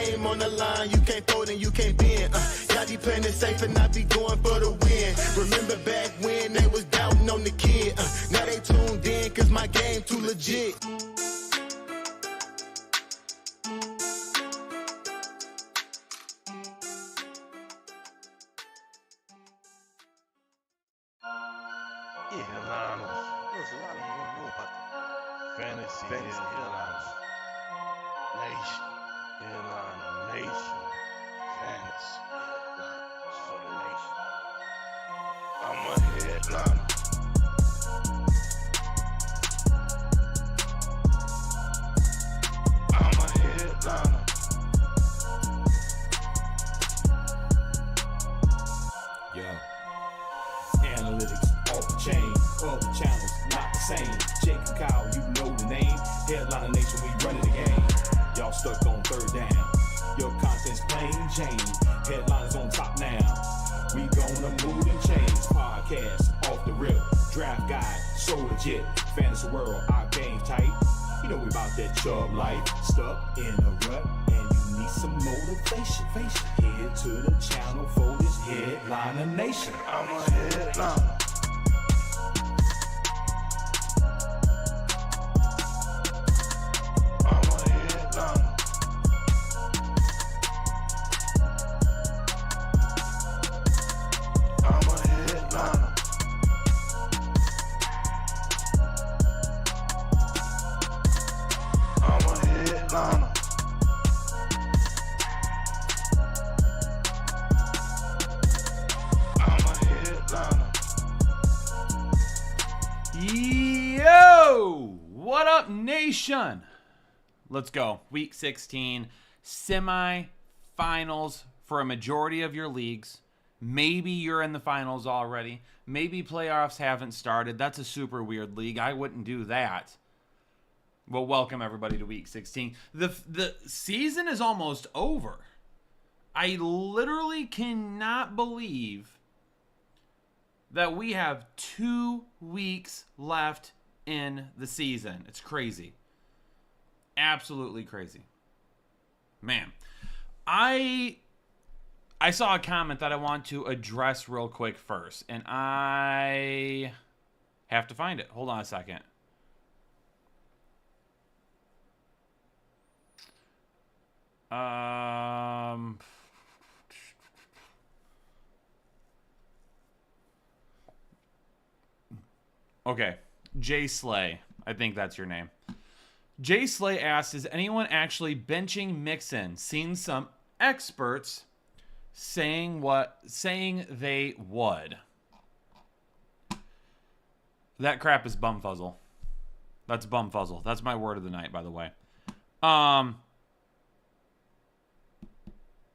game on the line. You can't fold and you can't bend. Y'all be playing it safe and I be going for the win. Remember back when they was doubting on the kid. Now they tuned in cause my game too legit. Fantasy Headliners Nation. Headliner Nation. Fantasy Headliners for the nation. I'm a headliner. I'm a headliner. Yo. Analytics off the chain. All the channels not the same. Jake and Kyle, you know the name. Headliner Nation, we running the game. Y'all stuck on third down. Your content's plain Jane. Headliners on top now. We gonna move and change. Podcast off the rip. Draft guide, so legit. Fantasy world, our game tight. You know we about that chubb life. Stuck in a rut and you need some motivation. Head to the channel for this Headliner Nation. I'm a headliner. Yo! What up, nation? Let's go. Week 16, semi-finals for a majority of your leagues. Maybe you're in the finals already. Maybe playoffs haven't started. That's a super weird league. I wouldn't do that. Well, welcome everybody to week 16. The season is almost over. I literally cannot believe that we have 2 weeks left in the season. It's crazy. Absolutely crazy. Man, I saw a comment that I want to address real quick first, and I have to find it. Hold on a second. Okay, Jay Slay. I think that's your name. Jay Slay asked, is anyone actually benching Mixon? Seen some experts saying they would. That crap is bumfuzzle. That's bumfuzzle. That's my word of the night, by the way.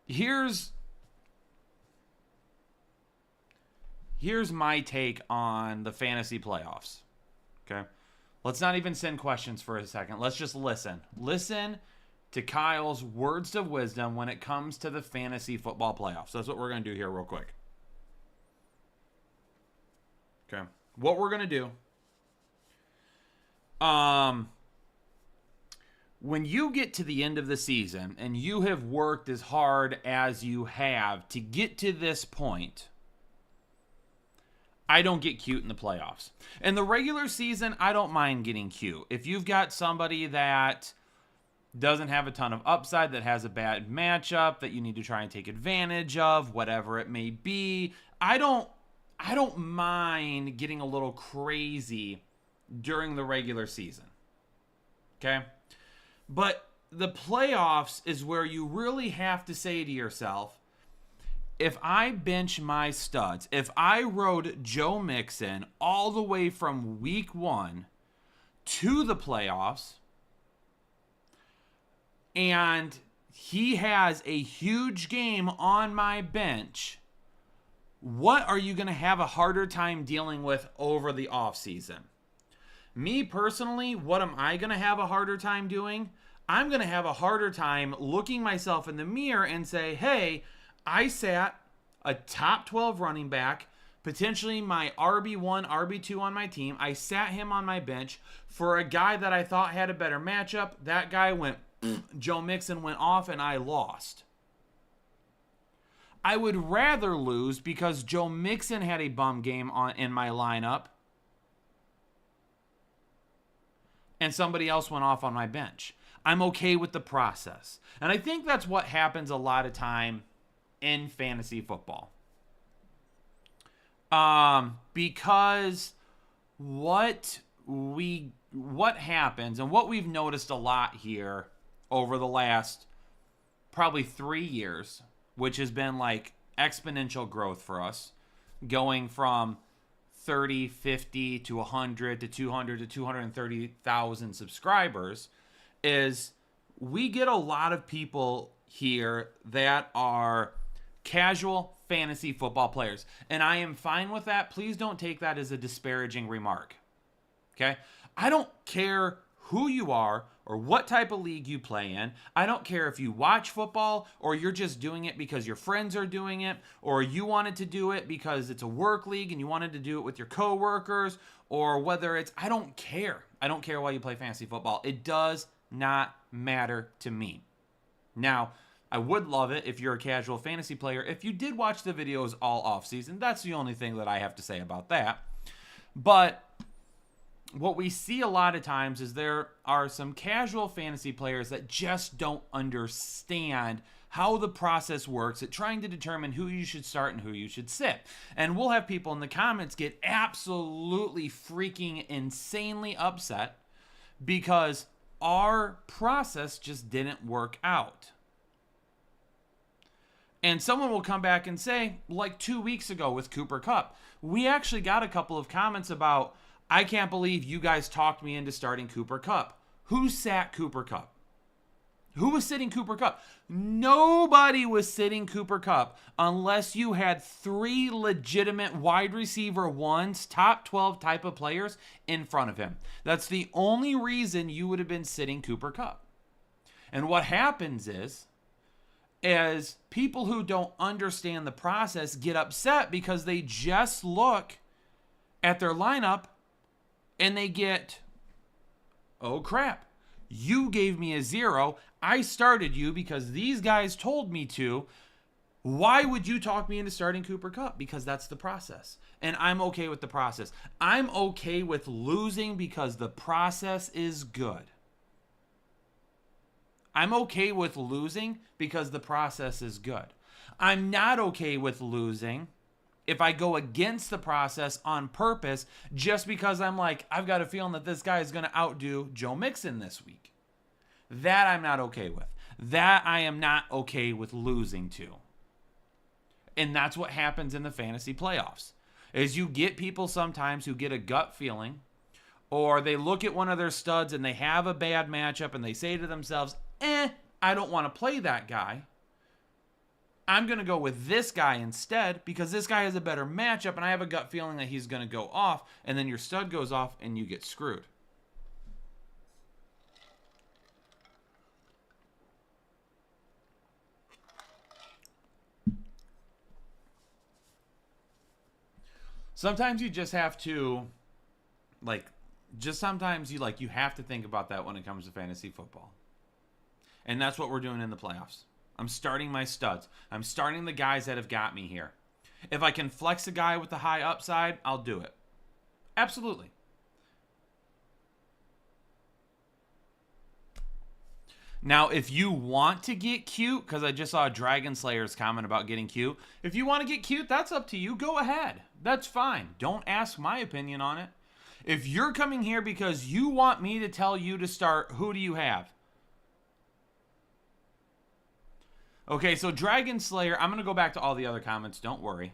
Here's my take on the fantasy playoffs. Okay? Let's not even send questions for a second. Let's just listen. Listen to Kyle's words of wisdom when it comes to the fantasy football playoffs. That's what we're going to do here real quick. Okay. What we're going to do. When you get to the end of the season and you have worked as hard as you have to get to this point, I don't get cute in the playoffs. In the regular season, I don't mind getting cute. If you've got somebody that doesn't have a ton of upside, that has a bad matchup, that you need to try and take advantage of, whatever it may be, I don't mind getting a little crazy during the regular season. Okay? But the playoffs is where you really have to say to yourself, if I bench my studs, if I rode Joe Mixon all the way from week 1 to the playoffs, and he has a huge game on my bench, what are you going to have a harder time dealing with over the offseason? Me personally, what am I going to have a harder time doing? I'm going to have a harder time looking myself in the mirror and say, hey, I sat a top 12 running back, potentially my RB1, RB2 on my team. I sat him on my bench for a guy that I thought had a better matchup. That guy went Joe Mixon went off and I lost. I would rather lose because Joe Mixon had a bum game in my lineup and somebody else went off on my bench. I'm okay with the process. And I think that's what happens a lot of time in fantasy football. Because what happens and what we've noticed a lot here over the last probably 3 years, which has been like exponential growth for us, going from 30, 50 to 100 to 200 to 230,000 subscribers, is we get a lot of people here that are casual fantasy football players. And I am fine with that. Please don't take that as a disparaging remark. Okay? I don't care who you are or what type of league you play in. I don't care if you watch football or you're just doing it because your friends are doing it, or you wanted to do it because it's a work league and you wanted to do it with your coworkers, or whether it's, I don't care. I don't care why you play fantasy football. It does not matter to me. Now, I would love it if you're a casual fantasy player, if you did watch the videos all offseason. That's the only thing that I have to say about that. But what we see a lot of times is there are some casual fantasy players that just don't understand how the process works at trying to determine who you should start and who you should sit. And we'll have people in the comments get absolutely freaking insanely upset because our process just didn't work out. And someone will come back and say, like 2 weeks ago with Cooper Kupp, we actually got a couple of comments about, I can't believe you guys talked me into starting Cooper Kupp. Who sat Cooper Kupp? Who was sitting Cooper Kupp? Nobody was sitting Cooper Kupp unless you had 3 legitimate wide receiver ones, top 12 type of players in front of him. That's the only reason you would have been sitting Cooper Kupp. And what happens is people who don't understand the process get upset because they just look at their lineup and they get, oh crap, you gave me a 0. I started you because these guys told me to. Why would you talk me into starting Cooper Kupp? Because that's the process. And I'm okay with the process. I'm okay with losing because the process is good. I'm okay with losing because the process is good. I'm not okay with losing if I go against the process on purpose just because I'm like, I've got a feeling that this guy is going to outdo Joe Mixon this week. That I'm not okay with. That I am not okay with losing to. And that's what happens in the fantasy playoffs. Is you get people sometimes who get a gut feeling, or they look at one of their studs and they have a bad matchup and they say to themselves, I don't want to play that guy. I'm going to go with this guy instead because this guy has a better matchup and I have a gut feeling that he's going to go off, and then your stud goes off and you get screwed. Sometimes you just have to, sometimes you have to think about that when it comes to fantasy football. And that's what we're doing in the playoffs. I'm starting my studs. I'm starting the guys that have got me here. If I can flex a guy with the high upside, I'll do it. Absolutely. Now, if you want to get cute, because I just saw Dragon Slayer's comment about getting cute. If you want to get cute, that's up to you. Go ahead. That's fine. Don't ask my opinion on it. If you're coming here because you want me to tell you to start, who do you have? Okay, so Dragon Slayer, I'm going to go back to all the other comments. Don't worry.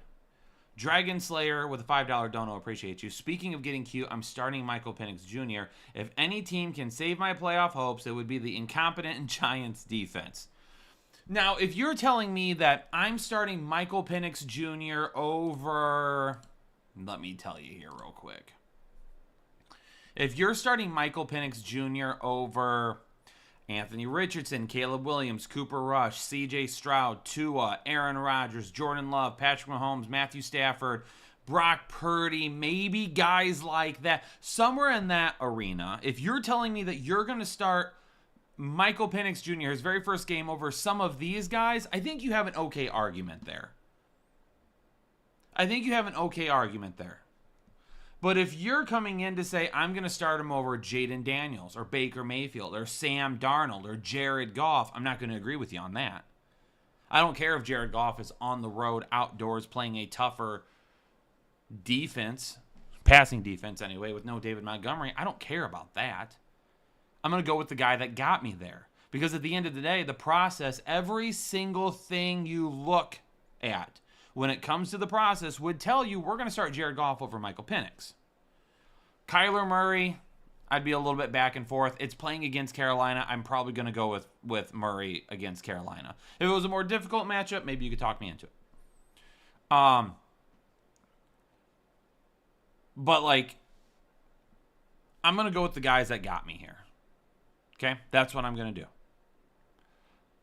Dragon Slayer with a $5 dono, appreciate you. Speaking of getting cute, I'm starting Michael Penix Jr. If any team can save my playoff hopes, it would be the incompetent Giants defense. Now, if you're telling me that I'm starting Michael Penix Jr. over, let me tell you here real quick. If you're starting Michael Penix Jr. over Anthony Richardson, Caleb Williams, Cooper Rush, CJ Stroud, Tua, Aaron Rodgers, Jordan Love, Patrick Mahomes, Matthew Stafford, Brock Purdy, maybe guys like that, somewhere in that arena, if you're telling me that you're going to start Michael Penix Jr., his very first game over some of these guys, I think you have an okay argument there. But if you're coming in to say, I'm going to start him over Jaden Daniels or Baker Mayfield or Sam Darnold or Jared Goff, I'm not going to agree with you on that. I don't care if Jared Goff is on the road, outdoors, playing a tougher defense, passing defense anyway, with no David Montgomery. I don't care about that. I'm going to go with the guy that got me there. Because at the end of the day, the process, every single thing you look at when it comes to the process would tell you we're going to start Jared Goff over Michael Penix. Kyler Murray, I'd be a little bit back and forth. It's playing against Carolina. I'm probably going to go with Murray against Carolina. If it was a more difficult matchup, maybe you could talk me into it. But, like, I'm going to go with the guys that got me here. Okay? That's what I'm going to do.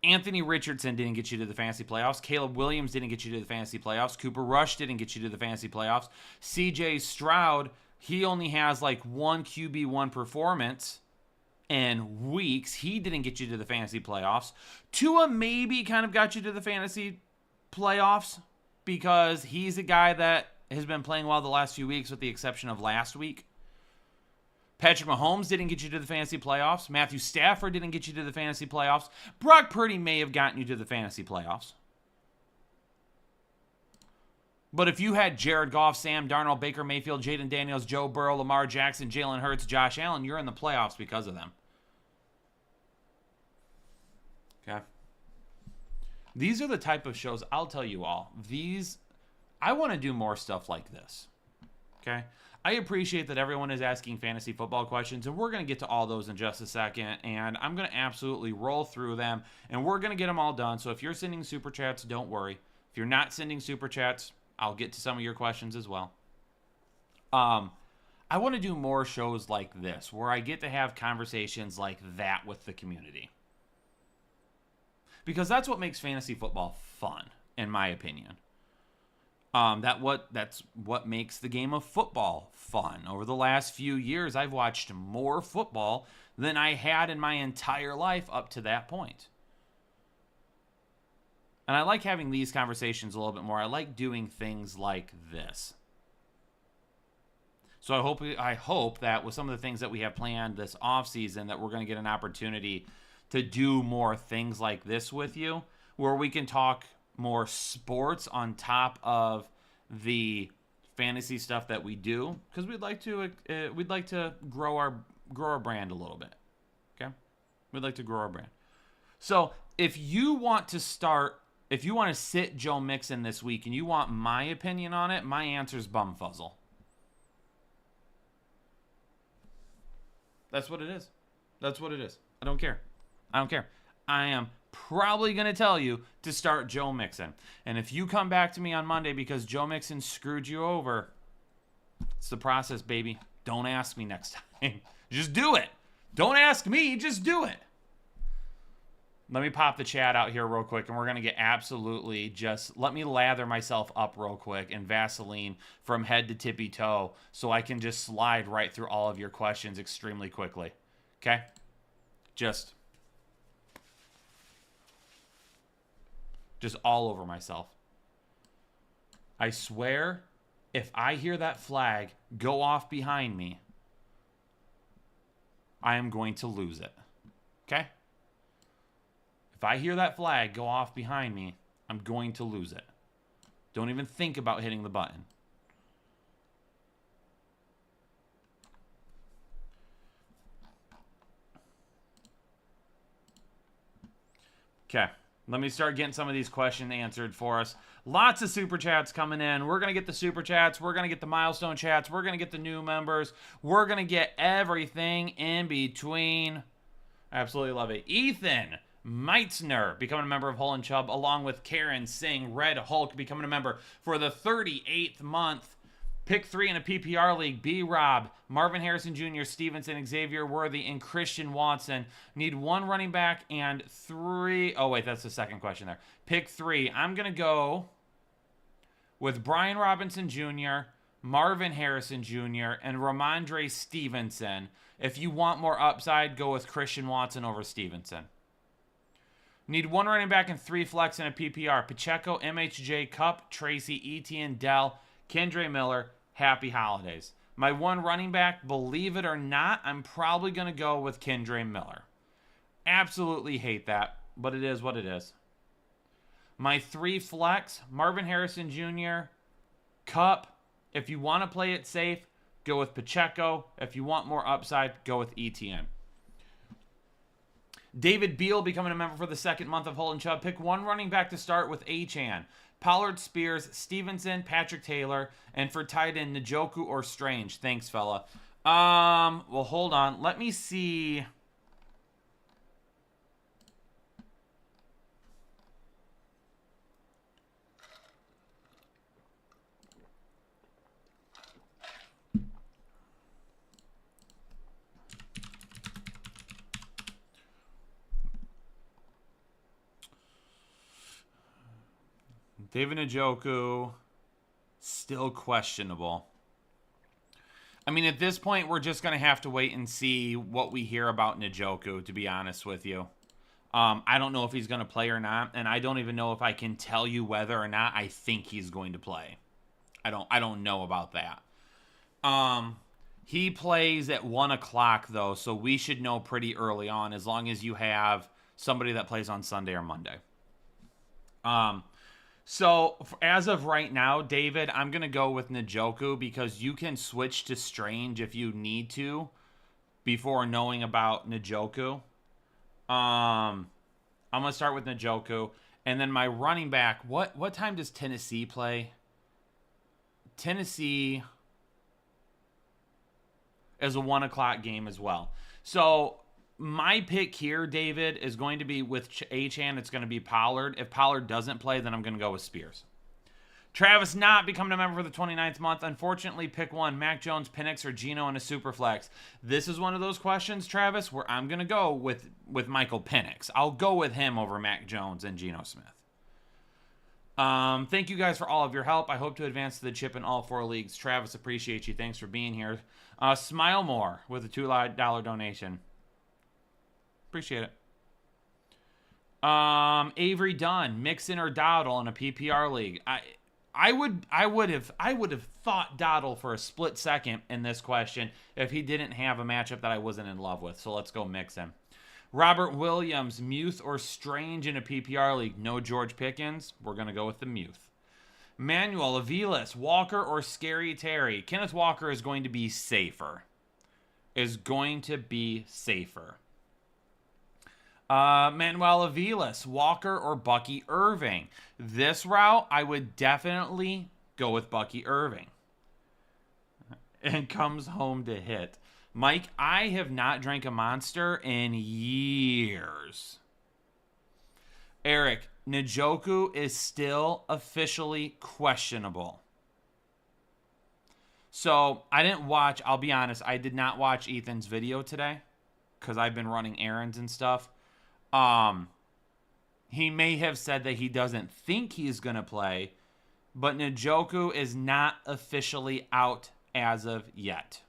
Anthony Richardson didn't get you to the fantasy playoffs. Caleb Williams didn't get you to the fantasy playoffs. Cooper Rush didn't get you to the fantasy playoffs. CJ Stroud, he only has like one QB1 performance in weeks. He didn't get you to the fantasy playoffs. Tua maybe kind of got you to the fantasy playoffs because he's a guy that has been playing well the last few weeks with the exception of last week. Patrick Mahomes didn't get you to the fantasy playoffs. Matthew Stafford didn't get you to the fantasy playoffs. Brock Purdy may have gotten you to the fantasy playoffs. But if you had Jared Goff, Sam Darnold, Baker Mayfield, Jaden Daniels, Joe Burrow, Lamar Jackson, Jalen Hurts, Josh Allen, you're in the playoffs because of them. Okay? These are the type of shows, I'll tell you all. I want to do more stuff like this. Okay? I appreciate that everyone is asking fantasy football questions, and we're going to get to all those in just a second, and I'm going to absolutely roll through them, and we're going to get them all done. So if you're sending super chats, don't worry. If you're not sending super chats, I'll get to some of your questions as well. I want to do more shows like this, where I get to have conversations like that with the community. Because that's what makes fantasy football fun, in my opinion. That's what makes the game of football fun. Over the last few years, I've watched more football than I had in my entire life up to that point. And I like having these conversations a little bit more. I like doing things like this. So I hope that with some of the things that we have planned this offseason that we're going to get an opportunity to do more things like this with you, where we can talk more sports on top of the fantasy stuff that we do, because we'd like to grow our brand a little bit. Okay, we'd like to grow our brand. So if you want to sit Joe Mixon this week and you want my opinion on it, my answer is bumfuzzle. That's what it is. I don't care. I am probably going to tell you to start Joe Mixon. And if you come back to me on Monday because Joe Mixon screwed you over, it's the process, baby. Don't ask me next time. Just do it. Don't ask me. Just do it. Let me pop the chat out here real quick, and we're going to get absolutely just... Let me lather myself up real quick in Vaseline from head to tippy toe so I can just slide right through all of your questions extremely quickly. Okay? Just all over myself. I swear, if I hear that flag go off behind me, I am going to lose it. Okay? If I hear that flag go off behind me, I'm going to lose it. Don't even think about hitting the button. Okay. Let me start getting some of these questions answered for us. Lots of super chats coming in. We're going to get the super chats. We're going to get the milestone chats. We're going to get the new members. We're going to get everything in between. I absolutely love it. Ethan Meitzner becoming a member of Hull and Chubb, along with Karen Singh, Red Hulk becoming a member for the 38th month. Pick 3 in a PPR league. B-Rob, Marvin Harrison Jr., Stevenson, Xavier Worthy, and Christian Watson. Need 1 running back and 3... Oh, wait, that's the second question there. Pick 3. I'm going to go with Brian Robinson Jr., Marvin Harrison Jr., and Ramondre Stevenson. If you want more upside, go with Christian Watson over Stevenson. Need one running back and 3 flex in a PPR. Pacheco, MHJ, Cup, Tracy, Etienne, Dell, Kendre Miller. Happy holidays. My one running back, believe it or not, I'm probably going to go with Kendre Miller. Absolutely hate that, but it is what it is. My 3 flex, Marvin Harrison Jr., Cup. If you want to play it safe, go with Pacheco. If you want more upside, go with Etienne. David Beal becoming a member for the second month of Holden Chubb. Pick one running back to start with Achane. Pollard, Spears, Stevenson, Patrick Taylor, and for tight end, Njoku or Strange. Thanks, fella. Well, hold on. Let me see. David Njoku, still questionable. I mean, at this point, we're just going to have to wait and see what we hear about Njoku, to be honest with you. I don't know if he's going to play or not, and I don't even know if I can tell you whether or not I think he's going to play. I don't know about that. He plays at 1 o'clock, though, so we should know pretty early on, as long as you have somebody that plays on Sunday or Monday. So, as of right now, David, I'm going to go with Njoku because you can switch to Strange if you need to before knowing about Njoku. I'm going to start with Njoku. And then my running back, what time does Tennessee play? Tennessee is a 1 o'clock game as well. So, my pick here, David, is going to be with Achane. It's going to be Pollard. If Pollard doesn't play, then I'm going to go with Spears. Travis not becoming a member for the 29th month. Unfortunately, pick one. Mac Jones, Penix, or Geno in a super flex. This is one of those questions, Travis, where I'm going to go with Michael Penix. I'll go with him over Mac Jones and Geno Smith. Thank you guys for all of your help. I hope to advance to the chip in all 4 leagues. Travis, appreciate you. Thanks for being here. Smile More with a $2 donation. Appreciate it. Avery Dunn, Mixon or Dowdle in a PPR league. I would have thought Dowdle for a split second in this question if he didn't have a matchup that I wasn't in love with. So let's go Mixon. Robert Williams, Muth or Strange in a PPR league. No George Pickens. We're gonna go with the Muth. Manuel Aviles, Walker or Scary Terry. Kenneth Walker is going to be safer. Manuel Aviles, Walker or Bucky Irving. This route, I would definitely go with Bucky Irving. And comes home to hit. Mike, I have not drank a Monster in years. Eric, Njoku is still officially questionable. So, I'll be honest, I did not watch Ethan's video today because I've been running errands and stuff. He may have said that he doesn't think he's going to play, but Njoku is not officially out as of yet.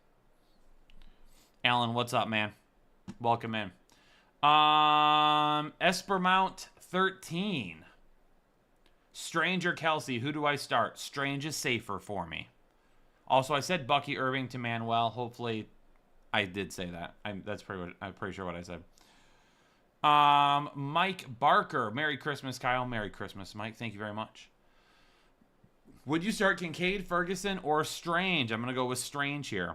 Alan, what's up, man? Welcome in. Espermount 13. Strange or Kelsey, who do I start? Strange is safer for me. Also, I said Bucky Irving to Manuel. Hopefully, I did say that. I'm pretty sure what I said. Mike Barker. Merry Christmas, Kyle. Merry Christmas, Mike. Thank you very much. Would you start Kincaid, Ferguson, or Strange? I'm going to go with Strange here.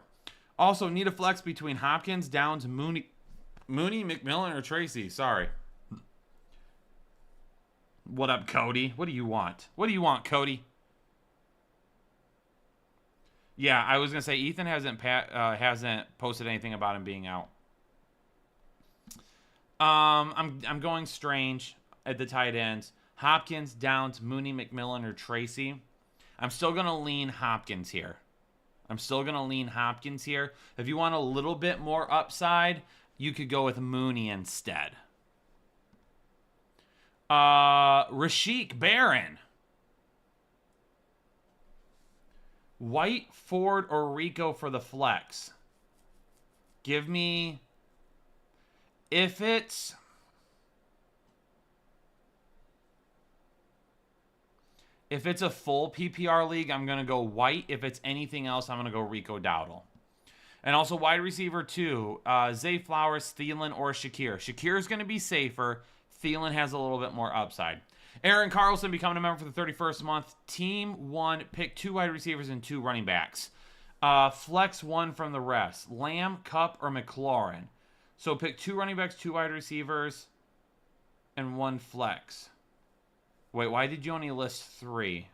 Also, need a flex between Hopkins, Downs, Mooney, McMillan, or Tracy. Sorry. What up, Cody? What do you want? What do you want, Cody? Yeah, I was going to say Ethan hasn't posted anything about him being out. I'm going Strange at the tight ends. Hopkins, Downs, Mooney, McMillan, or Tracy. I'm still going to lean Hopkins here. If you want a little bit more upside, you could go with Mooney instead. Rashik Barron. White, Ford, or Rico for the flex. Give me... If it's... If it's a full PPR league, I'm going to go White. If it's anything else, I'm going to go Rico Dowdle. And also wide receiver 2, Zay Flowers, Thielen, or Shakir. Shakir is going to be safer. Thielen has a little bit more upside. Aaron Carlson becoming a member for the 31st month. Team 1, pick 2 wide receivers and 2 running backs. Flex 1 from the rest. Lamb, Cup, or McLaurin. So pick 2 running backs, 2 wide receivers, and 1 flex. Wait, why did you only list 3?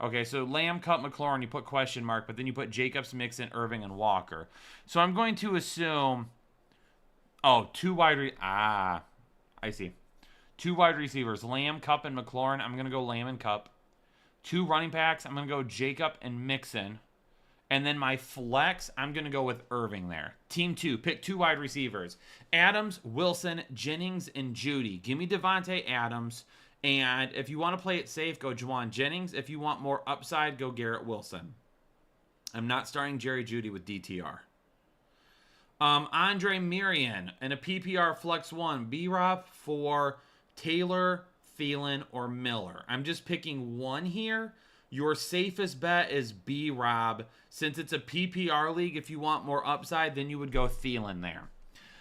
Okay, so Lamb, Cup, McLaurin, you put question mark, but then you put Jacobs, Mixon, Irving, and Walker. So I'm going to assume... Oh, 2 wide... I see. 2 wide receivers, Lamb, Cup, and McLaurin. I'm going to go Lamb and Cup. 2 running backs, I'm going to go Jacob and Mixon. And then my flex, I'm going to go with Irving there. Team 2, pick 2 wide receivers. Adams, Wilson, Jennings, and Judy. Give me Devontae Adams. And if you want to play it safe, go Juwan Jennings. If you want more upside, go Garrett Wilson. I'm not starting Jerry Jeudy with DTR. Andre Mirian and a PPR Flex 1. B-Rob for Taylor, Thielen, or Miller. I'm just picking one here. Your safest bet is B-Rob. Since it's a PPR league, if you want more upside, then you would go Thielen there.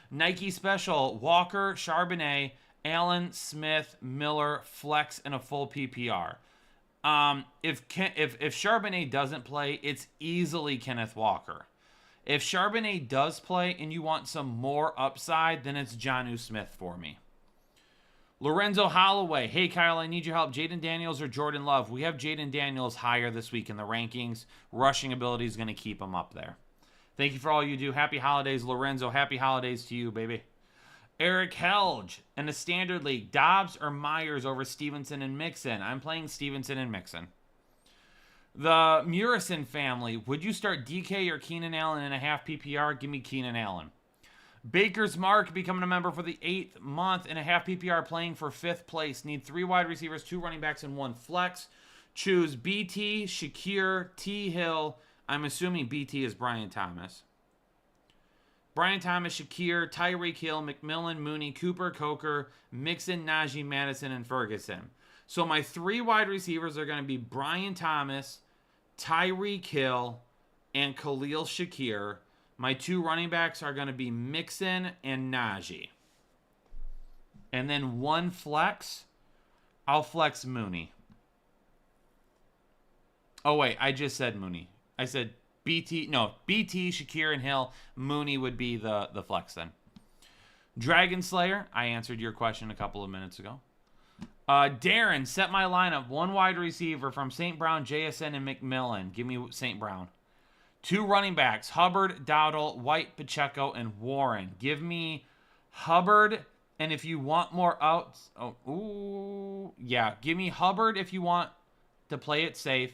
Nike Special, Walker, Charbonnet, Allen, Smith, Miller, flex, and a full PPR. If Charbonnet doesn't play, it's easily Kenneth Walker. If Charbonnet does play and you want some more upside, then it's Jonnu Smith for me. Lorenzo Holloway. Hey, Kyle, I need your help. Jaden Daniels or Jordan Love? We have Jaden Daniels higher this week in the rankings. Rushing ability is going to keep him up there. Thank you for all you do. Happy holidays, Lorenzo. Happy holidays to you, baby. Eric Helge in the standard league. Dobbs or Myers over Stevenson and Mixon? I'm playing Stevenson and Mixon. The Murison family. Would you start DK or Keenan Allen in a half PPR? Give me Keenan Allen. Baker's Mark becoming a member for the 8th month in a half PPR, playing for 5th place. Need 3 wide receivers, 2 running backs, and 1 flex. Choose BT, Shakir, T. Hill. I'm assuming BT is Brian Thomas. Brian Thomas, Shakir, Tyreek Hill, McMillan, Mooney, Cooper, Coker, Mixon, Najee, Madison, and Ferguson. So my 3 wide receivers are going to be Brian Thomas, Tyreek Hill, and Khalil Shakir. My 2 running backs are going to be Mixon and Najee. And then 1 flex, I'll flex Mooney. Oh, wait, I just said Mooney. I said BT, Shakir, and Hill. Mooney would be the flex then. Dragon Slayer, I answered your question a couple of minutes ago. Darren, set my lineup. 1 wide receiver from St. Brown, JSN, and McMillan. Give me St. Brown. 2 running backs, Hubbard, Dowdle, White, Pacheco, and Warren. Give me Hubbard, and if you want more outs... give me Hubbard if you want to play it safe.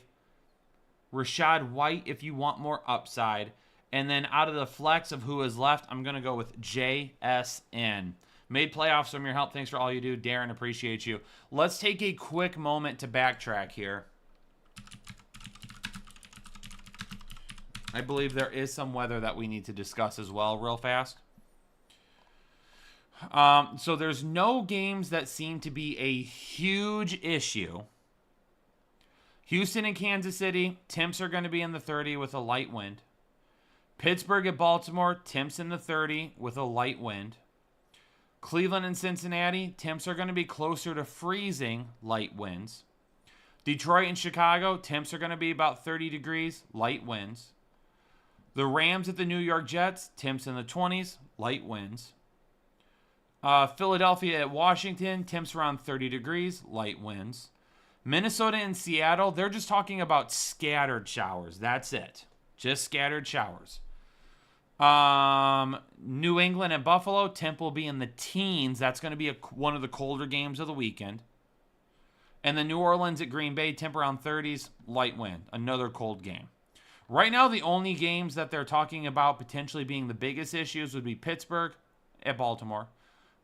Rashad White if you want more upside. And then out of the flex of who is left, I'm going to go with JSN. Made playoffs from your help. Thanks for all you do. Darren, appreciate you. Let's take a quick moment to backtrack here. I believe there is some weather that we need to discuss as well real fast. So there's no games that seem to be a huge issue. Houston and Kansas City, temps are going to be in the 30 with a light wind. Pittsburgh at Baltimore, temps in the 30 with a light wind. Cleveland and Cincinnati, temps are going to be closer to freezing, light winds. Detroit and Chicago, temps are going to be about 30 degrees, light winds. The Rams at the New York Jets, temps in the 20s, light winds. Philadelphia at Washington, temps around 30 degrees, light winds. Minnesota and Seattle, they're just talking about scattered showers. That's it. Just scattered showers. New England and Buffalo, temp will be in the teens. That's going to be one of the colder games of the weekend. And the New Orleans at Green Bay, temp around 30s, light wind. Another cold game. Right now, the only games that they're talking about potentially being the biggest issues would be Pittsburgh at Baltimore,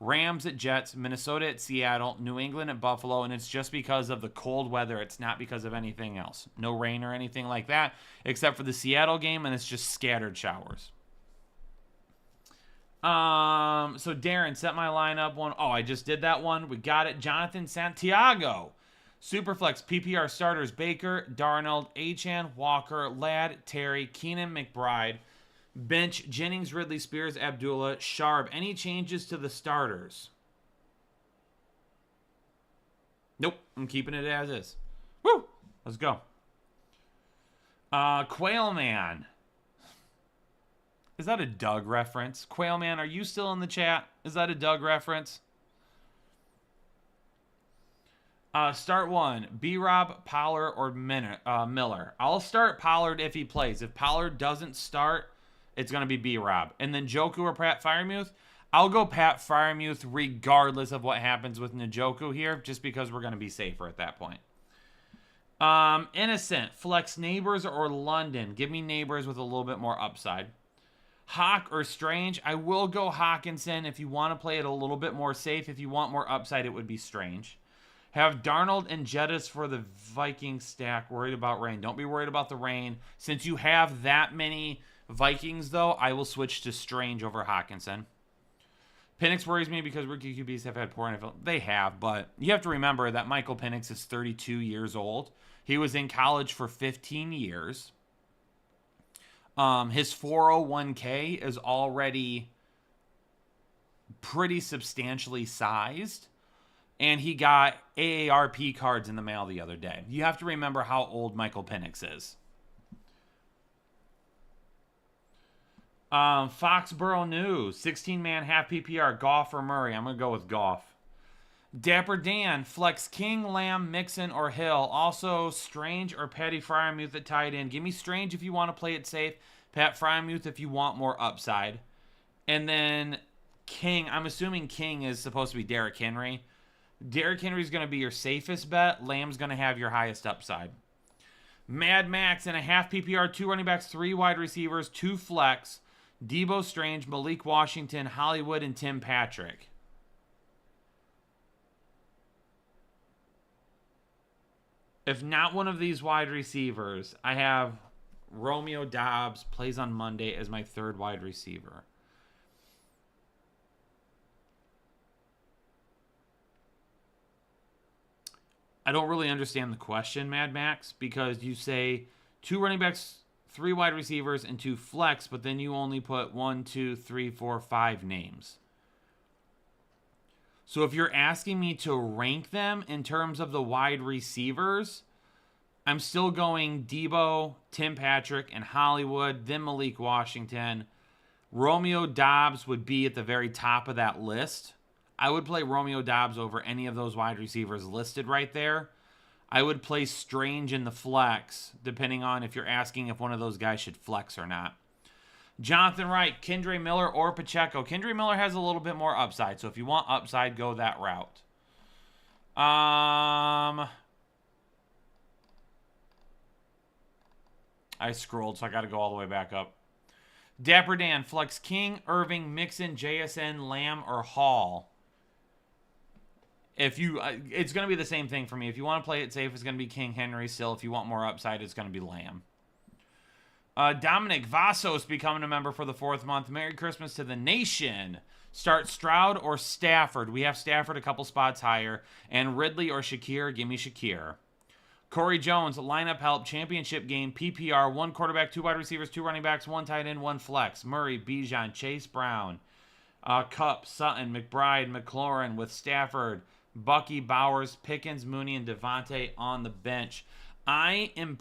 Rams at Jets, Minnesota at Seattle, New England at Buffalo, and it's just because of the cold weather. It's not because of anything else. No rain or anything like that, except for the Seattle game, and it's just scattered showers. So Darren, set my lineup one. Oh, I just did that one. We got it. Jonathan Santiago. Superflex PPR starters: Baker, Darnold, Achane, Walker, Ladd, Terry, Keenan McBride. Bench: Jennings, Ridley, Spears, Abdullah, Sharp. Any changes to the starters? Nope. I'm keeping it as is. Woo! Let's go. Quail Man. Is that a Doug reference? Quail Man, are you still in the chat? Is that a Doug reference? Start one. B-Rob, Pollard, or Miller. I'll start Pollard if he plays. If Pollard doesn't start, it's going to be B-Rob. And then Njoku or Pat Freiermuth. I'll go Pat Freiermuth regardless of what happens with Njoku here, just because we're going to be safer at that point. Innocent, flex Neighbors or London. Give me Neighbors with a little bit more upside. Hawk or Strange. I will go Hawkinson if you want to play it a little bit more safe. If you want more upside, it would be Strange. Have Darnold and Jettis for the Viking stack. Worried about rain. Don't be worried about the rain. Since you have that many Vikings, though, I will switch to Strange over Hawkinson. Penix worries me because rookie QBs have had poor NFL. They have, but you have to remember that Michael Penix is 32 years old. He was in college for 15 years. His 401k is already pretty substantially sized. And he got AARP cards in the mail the other day. You have to remember how old Michael Penix is. Foxborough News. 16-man half PPR. Goff or Murray? I'm going to go with Goff. Dapper Dan. Flex King, Lamb, Mixon, or Hill. Also, Strange or Patty Freiermuth at tight end. Give me Strange if you want to play it safe. Pat Freiermuth if you want more upside. And then King. I'm assuming King is supposed to be Derrick Henry. Derrick Henry's going to be your safest bet. Lamb's going to have your highest upside. Mad Max in a half PPR, 2 running backs, 3 wide receivers, 2 flex. Debo Strange, Malik Washington, Hollywood, and Tim Patrick. If not one of these wide receivers, I have Romeo Doubs, plays on Monday, as my 3rd wide receiver. I don't really understand the question, Mad Max, because you say 2 running backs, 3 wide receivers, and 2 flex, but then you only put 1, 2, 3, 4, 5 names. So if you're asking me to rank them in terms of the wide receivers, I'm still going Debo, Tim Patrick, and Hollywood, then Malik Washington. Romeo Doubs would be at the very top of that list. I would play Romeo Doubs over any of those wide receivers listed right there. I would play Strange in the flex, depending on if you're asking if one of those guys should flex or not. Jonathan Wright, Kendre Miller, or Pacheco. Kendre Miller has a little bit more upside, so if you want upside, go that route. I scrolled, so I got to go all the way back up. Dapper Dan, flex King, Irving, Mixon, JSN, Lamb, or Hall. If you, it's going to be the same thing for me. If you want to play it safe, it's going to be King Henry still. If you want more upside, it's going to be Lamb. Dominic Vasos becoming a member for the 4th month. Merry Christmas to the nation. Start Stroud or Stafford. We have Stafford a couple spots higher. And Ridley or Shakir. Give me Shakir. Corey Jones, lineup help, championship game, PPR, 1 quarterback, 2 wide receivers, 2 running backs, 1 tight end, 1 flex. Murray, Bijan, Chase Brown, Kupp, Sutton, McBride, McLaurin with Stafford, Bucky, Bowers, Pickens, Mooney, and Devontae on the bench. I am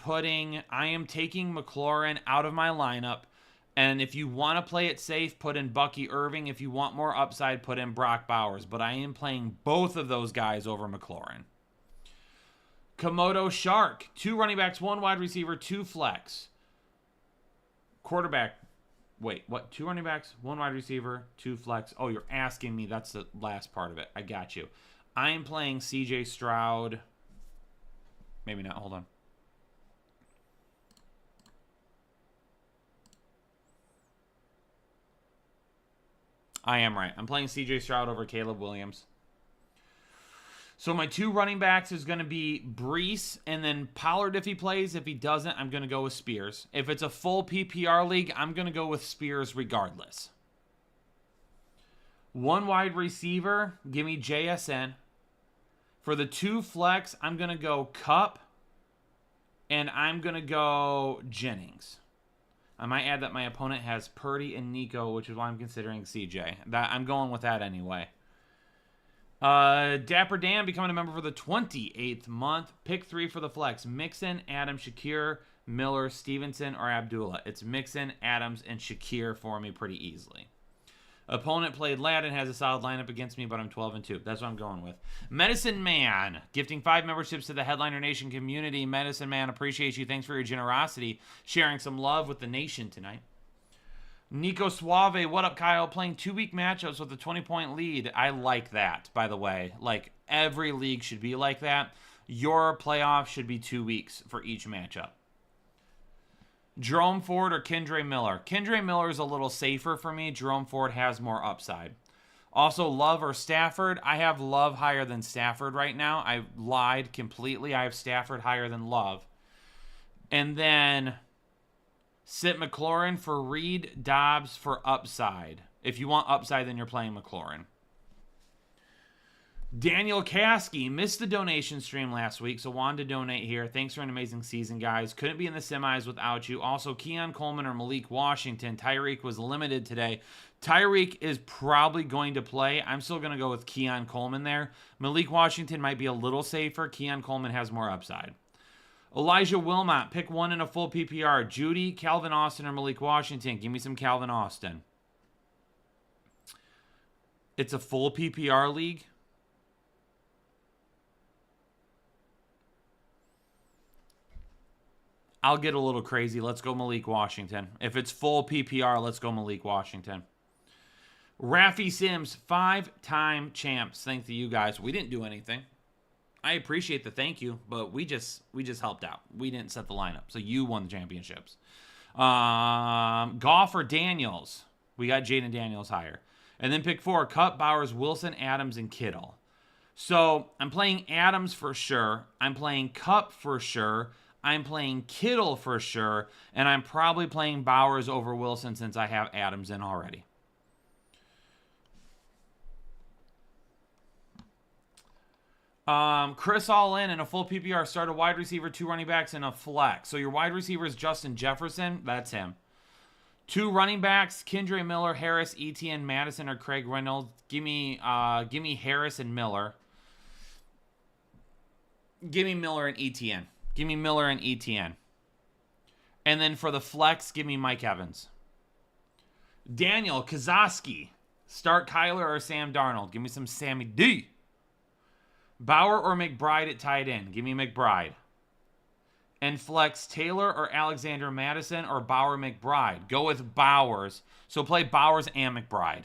taking McLaurin out of my lineup. And if you want to play it safe, put in Bucky Irving. If you want more upside, put in Brock Bowers. But I am playing both of those guys over McLaurin. Komodo Shark, 2 running backs, 1 wide receiver, 2 flex. Quarterback, wait, what? 2 running backs, 1 wide receiver, 2 flex. Oh, you're asking me. That's the last part of it. I got you. I am playing CJ Stroud. Maybe not. Hold on. I am right. I'm playing CJ Stroud over Caleb Williams. So my 2 running backs is going to be Brees and then Pollard if he plays. If he doesn't, I'm going to go with Spears. If it's a full PPR league, I'm going to go with Spears regardless. 1 wide receiver, give me JSN. For the 2 flex, I'm going to go Kupp and I'm going to go Jennings. I might add that my opponent has Purdy and Nico, which is why I'm considering CJ. I'm going with that anyway. Dapper Dan becoming a member for the 28th month. Pick 3 for the flex. Mixon, Adams, Shakir, Miller, Stevenson, or Abdullah. It's Mixon, Adams, and Shakir for me pretty easily. Opponent played Ladin, has a solid lineup against me, but I'm 12-2. That's what I'm going with. Medicine Man, gifting 5 memberships to the Headliner Nation community. Medicine Man, appreciate you. Thanks for your generosity. Sharing some love with the nation tonight. Nico Suave, what up, Kyle? Playing 2-week matchups with a 20-point lead. I like that, by the way. Like, every league should be like that. Your playoff should be 2 weeks for each matchup. Jerome Ford or Kendre Miller? Kendre Miller is a little safer for me. Jerome Ford has more upside. Also, Love or Stafford? I have Love higher than Stafford right now. I lied completely. I have Stafford higher than Love. And then sit McLaurin for Reed, Dobbs for upside. If you want upside, then you're playing McLaurin. Daniel Kasky missed the donation stream last week, so wanted to donate here. Thanks for an amazing season, guys. Couldn't be in the semis without you. Also, Keon Coleman or Malik Washington. Tyreek was limited today. Tyreek is probably going to play. I'm still going to go with Keon Coleman there. Malik Washington might be a little safer. Keon Coleman has more upside. Elijah Wilmot, pick 1 in a full PPR. Judy, Calvin Austin, or Malik Washington. Give me some Calvin Austin. It's a full PPR league. I'll get a little crazy. Let's go Malik Washington. If it's full PPR, let's go Malik Washington. Rafi Sims, 5-time champs. Thank you guys. We didn't do anything. I appreciate the thank you, but we just helped out. We didn't set the lineup, so you won the championships. Goff or Daniels? We got Jaden Daniels higher. And then pick 4, Kupp, Bowers, Wilson, Adams, and Kittle. So I'm playing Adams for sure. I'm playing Kupp for sure. I'm playing Kittle for sure, and I'm probably playing Bowers over Wilson since I have Adams in already. Chris all in a full PPR. Start a wide receiver, 2 running backs, and a flex. So your wide receiver is Justin Jefferson. That's him. 2 running backs, Kendre Miller, Harris, Etienne, Madison, or Craig Reynolds. Give me Harris and Miller. Give me Miller and Etienne. Give me Miller and Etienne. And then for the flex, give me Mike Evans. Daniel Kazoski. Start Kyler or Sam Darnold. Give me some Sammy D. Bauer or McBride at tight end. Give me McBride. And flex Taylor or Alexander Madison or Bauer McBride. Go with Bowers. So play Bowers and McBride.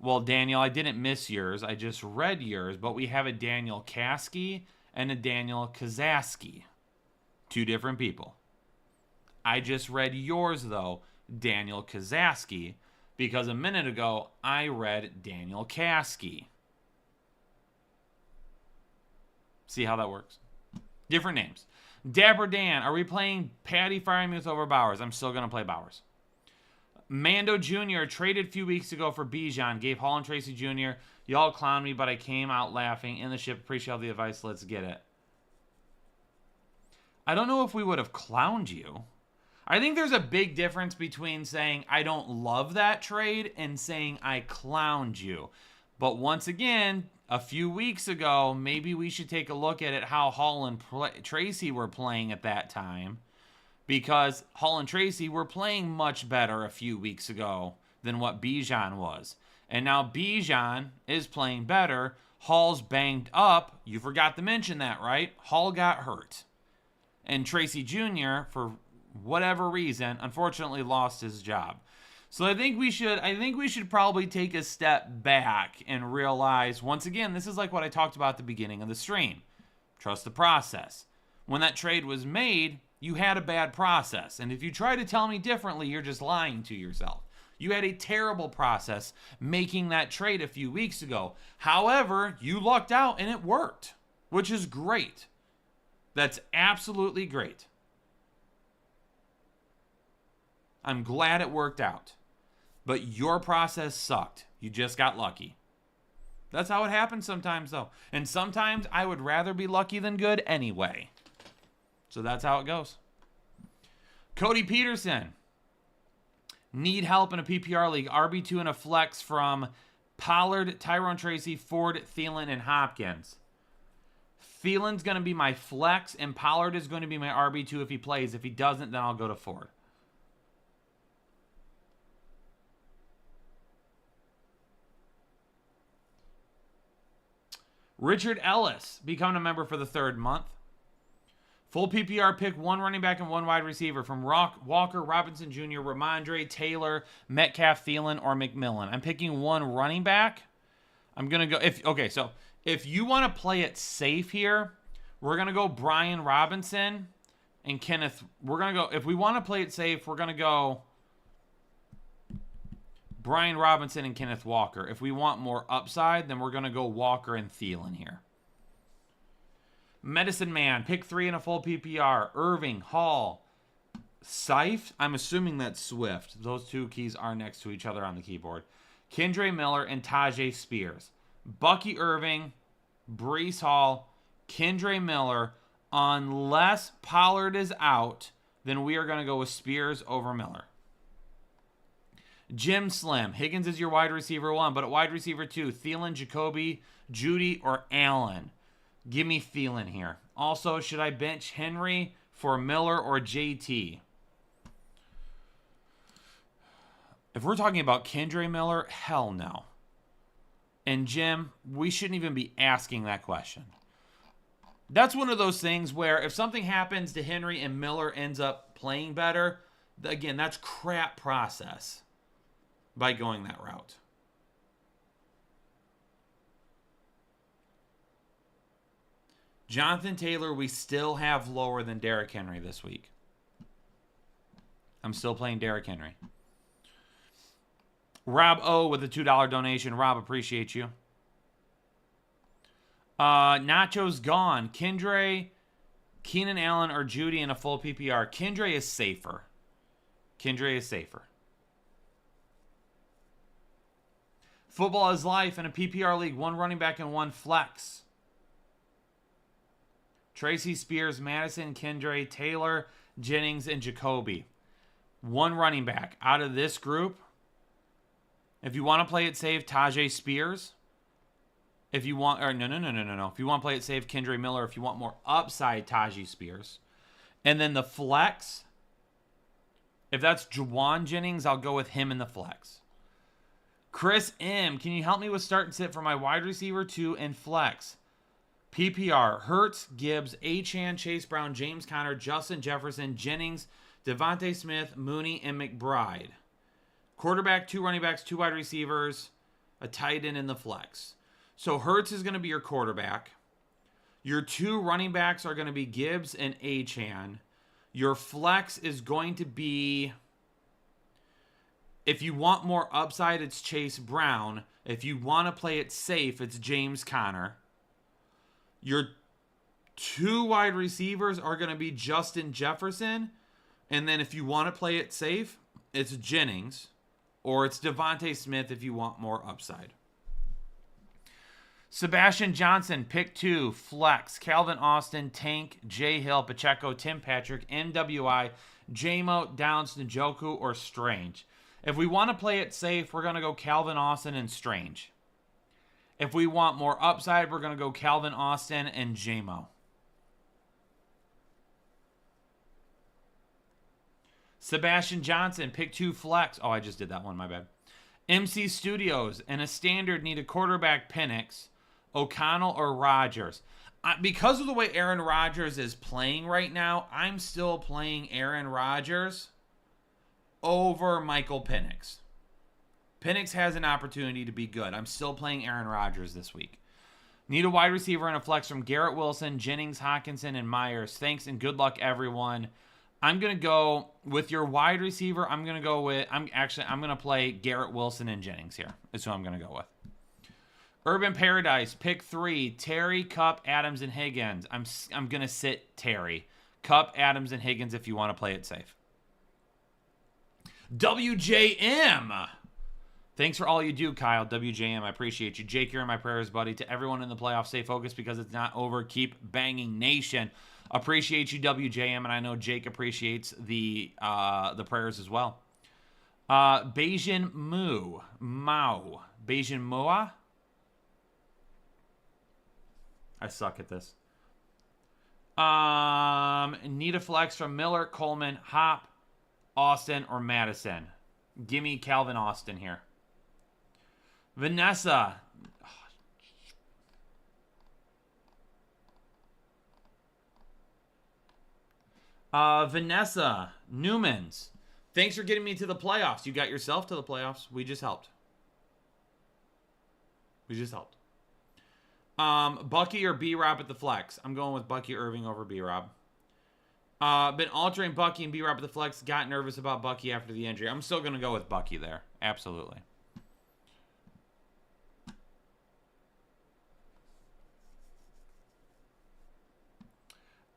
Well, Daniel, I didn't miss yours. I just read yours, but we have a Daniel Kasky and a Daniel Kazaski. 2 different people. I just read yours, though, Daniel Kazaski, because a minute ago, I read Daniel Kasky. See how that works? Different names. Dapper Dan, are we playing Patty Fryermuth over Bowers? I'm still going to play Bowers. Mando Jr. traded a few weeks ago for Bijan. Gave Hall and Tracy Jr. Y'all clown me, but I came out laughing. In the ship. Appreciate all the advice. Let's get it. I don't know if we would have clowned you. I think there's a big difference between saying I don't love that trade and saying I clowned you. But once again, a few weeks ago, maybe we should take a look at it how Hall and Tracy were playing at that time. Because Hall and Tracy were playing much better a few weeks ago than what Bijan was. And now Bijan is playing better. Hall's banged up. You forgot to mention that, right? Hall got hurt. And Tracy Jr., for whatever reason, unfortunately lost his job. So I think we should probably take a step back and realize, once again, this is like what I talked about at the beginning of the stream. Trust the process. When that trade was made, you had a bad process. And if you try to tell me differently, you're just lying to yourself. You had a terrible process making that trade a few weeks ago. However, you lucked out and it worked, which is great. That's absolutely great. I'm glad it worked out. But your process sucked. You just got lucky. That's how it happens sometimes, though. And sometimes I would rather be lucky than good anyway. So that's how it goes. Cody Peterson. Need help in a PPR league. RB2 in a flex from Pollard, Tyrone Tracy, Ford, Thielen, and Hopkins. Thielen's going to be my flex, and Pollard is going to be my RB2 if he plays. If he doesn't, then I'll go to Ford. Richard Ellis, becoming a member for the third month. Full PPR, pick one running back and one wide receiver from Walker, Robinson Jr., Ramondre, Taylor, Metcalf, Thielen, or McMillan. I'm picking one running back. I'm going to go... So if you want to play it safe here, we're going to go Brian Robinson and Kenneth... We're going to go... If we want to play it safe, we're going to go Brian Robinson and Kenneth Walker. If we want more upside, then we're going to go Walker and Thielen here. Medicine Man, pick 3 in a full PPR. Irving, Hall, Seif. I'm assuming that's Swift. Those two keys are next to each other on the keyboard. Kendre Miller and Tajay Spears. Bucky Irving, Breece Hall, Kendre Miller. Unless Pollard is out, then we are going to go with Spears over Miller. Jim Slim, Higgins is your wide receiver 1, but at wide receiver 2, Thielen, Jacoby, Judy, or Allen. Give me Thielen here. Also, should I bench Henry for Miller or JT? If we're talking about Kendre Miller, hell no. And Jim, we shouldn't even be asking that question. That's one of those things where if something happens to Henry and Miller ends up playing better, again, that's crap process by going that route. Jonathan Taylor, we still have lower than Derrick Henry this week. I'm still playing Derrick Henry. Rob O with a $2 donation. Rob, appreciate you. Nacho's gone. Kendre, Keenan Allen, or Judy in a full PPR. Kendre is safer. Kendre is safer. Football is life in a PPR league. One running back and one flex. Tracy, Spears, Madison, Kendre, Taylor, Jennings, and Jacoby. One running back. Out of this group, if you want to play it safe, Tajay Spears. If you want, or no. If you want to play it safe, Kendre Miller. If you want more upside, Tajay Spears. And then the flex, if that's Juwan Jennings, I'll go with him in the flex. Chris M., can you help me with start and sit for my wide receiver 2 and flex? PPR, Hurts, Gibbs, Achane, Chase Brown, James Conner, Justin Jefferson, Jennings, Devontae Smith, Mooney, and McBride. Quarterback, 2 running backs, 2 wide receivers, a tight end in the flex. So Hurts is going to be your quarterback. Your 2 running backs are going to be Gibbs and Achane. Your flex is going to be, if you want more upside, it's Chase Brown. If you want to play it safe, it's James Conner. Your 2 wide receivers are going to be Justin Jefferson. And then if you want to play it safe, it's Jennings. Or it's Devontae Smith if you want more upside. Sebastian Johnson, pick 2, flex. Calvin Austin, Tank, Jay Hill, Pacheco, Tim Patrick, MWI, J-Mo, Downs, Njoku, or Strange. If we want to play it safe, we're going to go Calvin Austin and Strange. If we want more upside, we're going to go Calvin Austin and J-Mo. Sebastian Johnson, pick 2 flex. Oh, I just did that one, my bad. MC Studios, and a standard need a quarterback, Penix, O'Connell, or Rodgers. Because of the way Aaron Rodgers is playing right now, I'm still playing Aaron Rodgers over Michael Penix. Penix has an opportunity to be good. I'm still playing Aaron Rodgers this week. Need a wide receiver and a flex from Garrett Wilson, Jennings, Hawkinson, and Myers. Thanks and good luck, everyone. I'm going to go with your wide receiver. I'm going to play Garrett Wilson and Jennings here. That's who I'm going to go with. Urban Paradise, pick 3. Terry, Kupp, Adams, and Higgins. I'm going to sit Terry. Kupp, Adams, and Higgins if you want to play it safe. WJM. Thanks for all you do, Kyle. WJM, I appreciate you. Jake, you're in my prayers, buddy. To everyone in the playoffs, stay focused because it's not over. Keep banging, nation. Appreciate you, WJM, and I know Jake appreciates the prayers as well. Bayesian Mao. Bayesian Moa? I suck at this. Need a flex from Miller, Coleman, Hop, Austin, or Madison. Give me Calvin Austin here. Vanessa. Vanessa Newmans. Thanks for getting me to the playoffs. You got yourself to the playoffs. We just helped. Bucky or B-Rob at the flex. I'm going with Bucky Irving over B-Rob. Been altering Bucky and B-Rob at the flex. Got nervous about Bucky after the injury. I'm still going to go with Bucky there. Absolutely.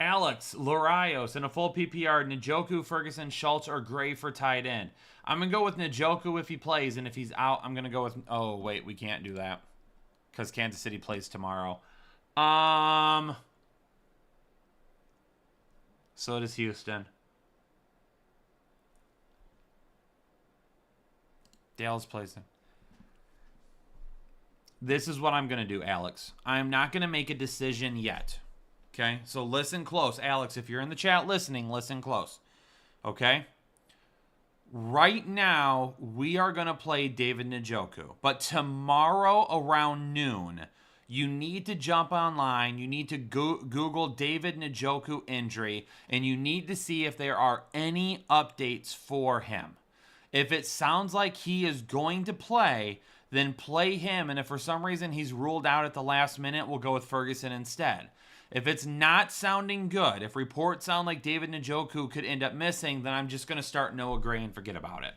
Alex, Larios, in a full PPR, Njoku, Ferguson, Schultz, or Gray for tight end. I'm going to go with Njoku if he plays, and if he's out, I'm going to go with... Oh, wait, we can't do that because Kansas City plays tomorrow. So does Houston. Dallas plays them. This is what I'm going to do, Alex. I'm not going to make a decision yet. Okay? So listen close. Alex, if you're in the chat listening, listen close. Okay? Right now, we are going to play David Njoku. But tomorrow around noon, you need to jump online. You need to Google David Njoku injury. And you need to see if there are any updates for him. If it sounds like he is going to play, then play him. And if for some reason he's ruled out at the last minute, we'll go with Ferguson instead. If it's not sounding good, if reports sound like David Njoku could end up missing, then I'm just going to start Noah Gray and forget about it.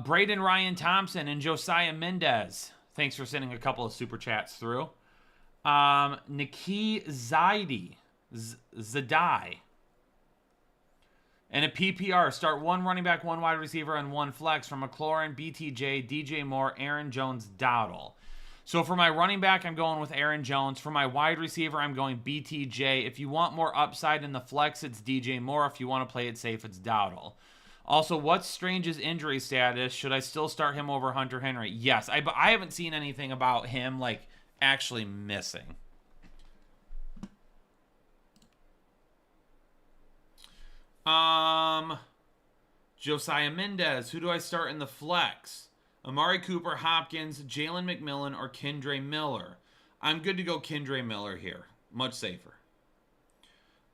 Braden Ryan Thompson and Josiah Mendez. Thanks for sending a couple of super chats through. Niki Zadai. And a PPR, start 1 running back, 1 wide receiver, and 1 flex from McLaurin, BTJ, DJ Moore, Aaron Jones, Dowdle. So for my running back, I'm going with Aaron Jones. For my wide receiver, I'm going BTJ. If you want more upside in the flex, it's DJ Moore. If you want to play it safe, it's Dowdle. Also, what's Strange's injury status? Should I still start him over Hunter Henry? Yes. I haven't seen anything about him, like, actually missing. Josiah Mendez. Who do I start in the flex? Amari Cooper, Hopkins, Jalen McMillan, or Kendre Miller. I'm good to go Kendre Miller here. Much safer.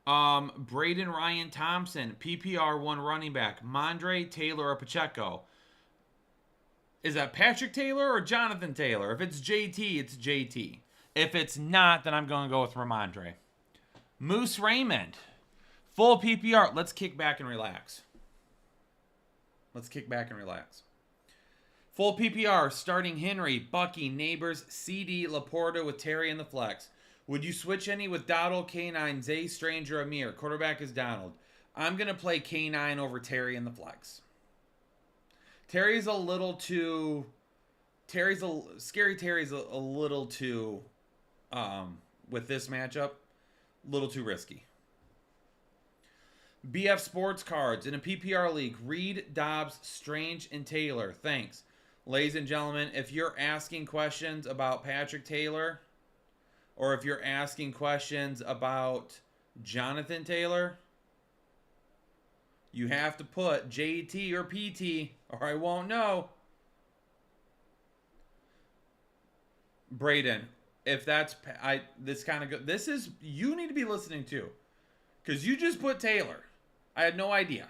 Braden Ryan Thompson, PPR 1 running back. Mondre, Taylor, or Pacheco. Is that Patrick Taylor or Jonathan Taylor? If it's JT, it's JT. If it's not, then I'm going to go with Ramondre. Moose Raymond. Full PPR. Let's kick back and relax. Full PPR, starting Henry, Bucky, Neighbors, CD, Laporta with Terry in the flex. Would you switch any with Dowdle, K9, Zay, Strange, or Amir? Quarterback is Donald. I'm going to play K9 over Terry in the flex. Terry's a little too... Scary Terry's a little too... with this matchup, a little too risky. BF Sports Cards in a PPR league. Reed, Dobbs, Strange, and Taylor. Thanks. Ladies and gentlemen, if you're asking questions about Patrick Taylor, or if you're asking questions about Jonathan Taylor, you have to put JT or PT, or I won't know. Braden, if that's... this kind of... This is... You need to be listening too. Because you just put Taylor. I had no idea.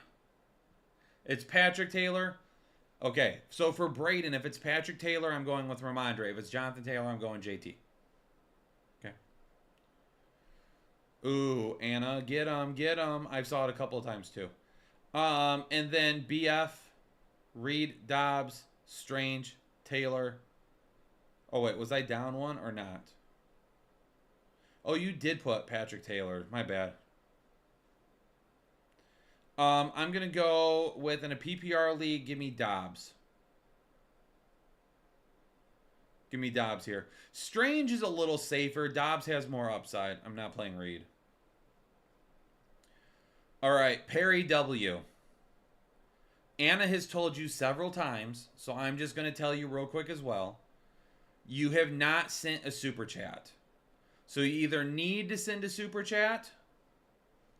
It's Patrick Taylor. Okay, so for Braden, if it's Patrick Taylor, I'm going with Ramondre. If it's Jonathan Taylor, I'm going JT. Okay. Ooh, Anna, get him, get him. I saw it a couple of times too. And then BF, Reed, Dobbs, Strange, Taylor. Oh, wait, was I down one or not? Oh, you did put Patrick Taylor. My bad. I'm going to go with, in a PPR league, give me Dobbs. Give me Dobbs here. Strange is a little safer. Dobbs has more upside. I'm not playing Reed. All right, Perry W. Anna has told you several times, so I'm just going to tell you real quick as well. You have not sent a super chat. So you either need to send a super chat,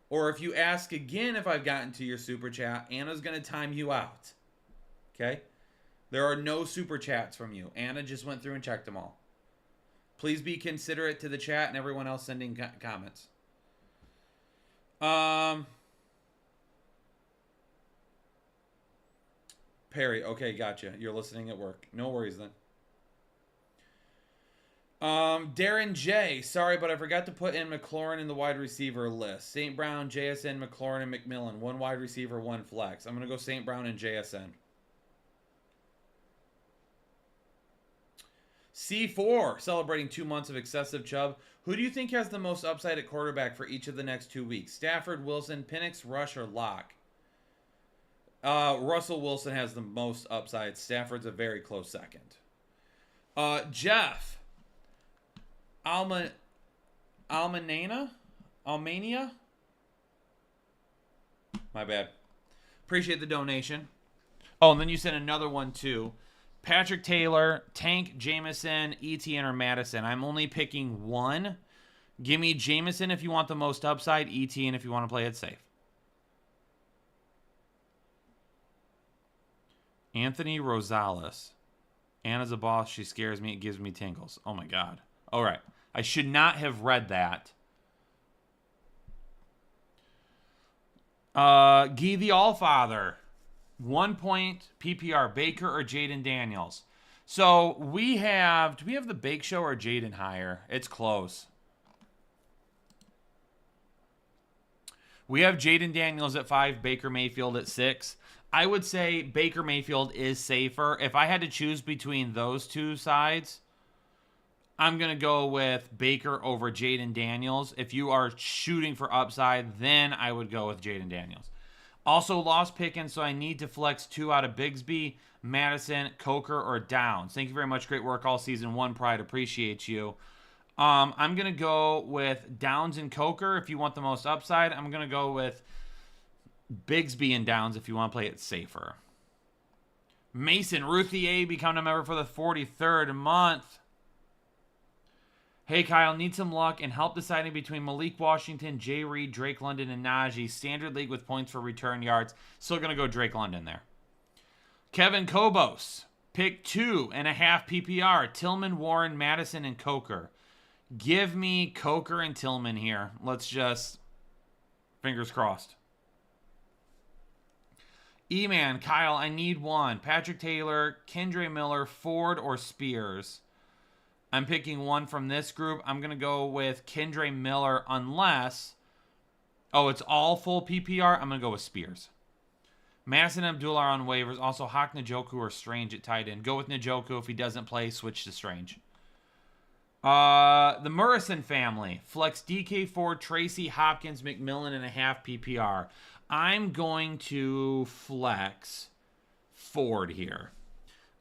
or if you ask again if I've gotten to your super chat, Anna's going to time you out. Okay? There are no super chats from you. Anna just went through and checked them all. Please be considerate to the chat and everyone else sending comments. Perry, okay, gotcha. You're listening at work. No worries then. Darren J. Sorry, but I forgot to put in McLaurin in the wide receiver list. St. Brown, JSN, McLaurin, and McMillan. One wide receiver, one flex. I'm going to go St. Brown and JSN. C4, celebrating 2 months of excessive Chubb. Who do you think has the most upside at quarterback for each of the next 2 weeks? Stafford, Wilson, Penix, Rush, or Locke? Russell Wilson has the most upside. Stafford's a very close second. Jeff. Almania? My bad. Appreciate the donation. Oh, and then you sent another one too. Patrick Taylor, Tank, Jameson, Etienne, or Madison. I'm only picking one. Give me Jameson if you want the most upside. Etienne if you want to play it safe. Anthony Rosales. Anna's a boss. She scares me. It gives me tingles. Oh, my God. All right. I should not have read that. Guy the Allfather. 1 point PPR. Baker or Jaden Daniels? So we have... Do we have the Bake Show or Jaden higher? It's close. We have Jaden Daniels at 5. Baker Mayfield at 6. I would say Baker Mayfield is safer. If I had to choose between those two sides, I'm going to go with Baker over Jaden Daniels. If you are shooting for upside, then I would go with Jaden Daniels. Also lost Pickens, so I need to flex 2 out of Bigsby, Madison, Coker, or Downs. Thank you very much. Great work all season. One Pride. Appreciate you. I'm going to go with Downs and Coker if you want the most upside. I'm going to go with Bigsby and Downs if you want to play it safer. Mason, Ruthier, become a member for the 43rd month. Hey, Kyle, need some luck and help deciding between Malik Washington, Jay Reed, Drake London, and Najee. Standard league with points for return yards. Still going to go Drake London there. Kevin Kobos, pick 2.5 PPR. Tillman, Warren, Madison, and Coker. Give me Coker and Tillman here. Let's just, fingers crossed. E-Man, Kyle, I need one. Patrick Taylor, Kendre Miller, Ford, or Spears. I'm picking one from this group. I'm going to go with Kendre Miller unless... Oh, it's all full PPR? I'm going to go with Spears. Madison and Abdullah are on waivers. Also, Hawk, Njoku, or Strange at tight end. Go with Njoku. If he doesn't play, switch to Strange. The Murrison family. Flex DK Ford, Tracy, Hopkins, McMillan, and a half PPR. I'm going to flex Ford here.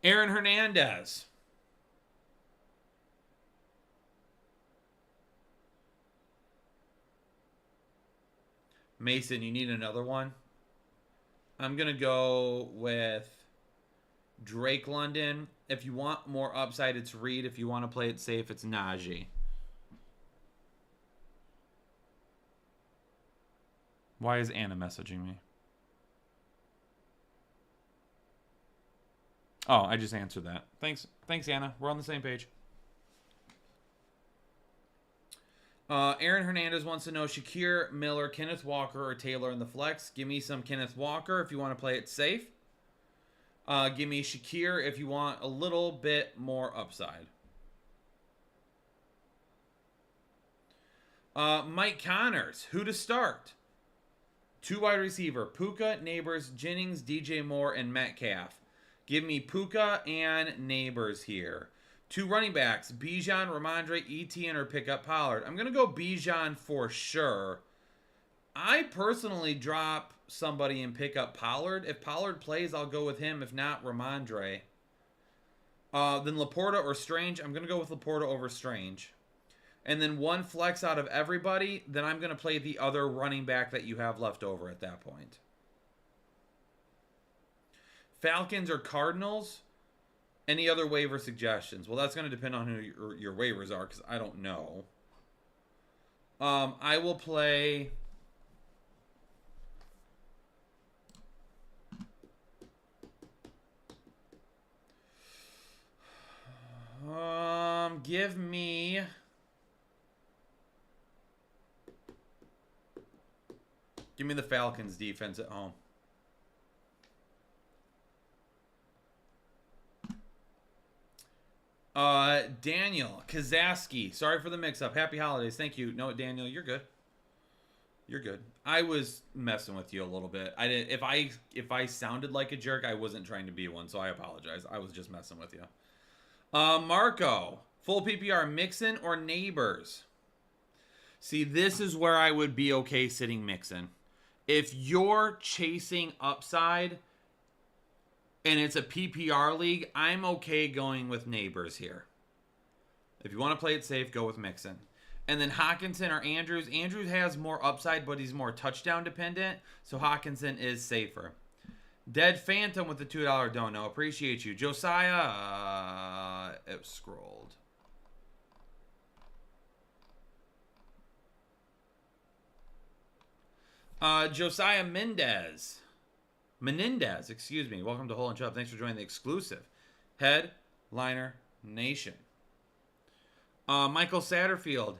Aaron Hernandez. Mason, you need another one? I'm going to go with Drake London. If you want more upside, it's Reed. If you want to play it safe, it's Najee. Why is Anna messaging me? Oh, I just answered that. Thanks, Anna. We're on the same page. Aaron Hernandez wants to know Shakir, Miller, Kenneth Walker, or Taylor in the flex. Give me some Kenneth Walker if you want to play it safe. Give me Shakir if you want a little bit more upside. Mike Connors, who to start? 2 wide receiver, Puka, Neighbors, Jennings, DJ Moore, and Metcalf. Give me Puka and Neighbors here. 2 running backs, Bijan, Ramondre, Etienne, or pick up Pollard. I'm going to go Bijan for sure. I personally drop somebody and pick up Pollard. If Pollard plays, I'll go with him. If not, Ramondre. Then Laporta or Strange. I'm going to go with Laporta over Strange. And then 1 flex out of everybody. Then I'm going to play the other running back that you have left over at that point. Falcons or Cardinals? Any other waiver suggestions? Well, that's going to depend on who your waivers are because I don't know. I will play... Give me... Give me the Falcons defense at home. Daniel Kazaski. Sorry for the mix-up. Happy holidays. Thank you. No, Daniel, you're good. You're good. I was messing with you a little bit. I didn't. If I sounded like a jerk, I wasn't trying to be one, so I apologize. I was just messing with you. Marco, full PPR, Mixon or Neighbors? See, this is where I would be okay sitting Mixon. If you're chasing upside and it's a PPR league, I'm okay going with Neighbors here. If you want to play it safe, go with Mixon. And then Hawkinson or Andrews. Andrews has more upside, but he's more touchdown dependent, so Hawkinson is safer. Dead Phantom with the $2 dono. Appreciate you. Josiah, it scrolled. Josiah Menendez, excuse me. Welcome to Hole and Chubb. Thanks for joining the exclusive Headliner Nation. Michael Satterfield.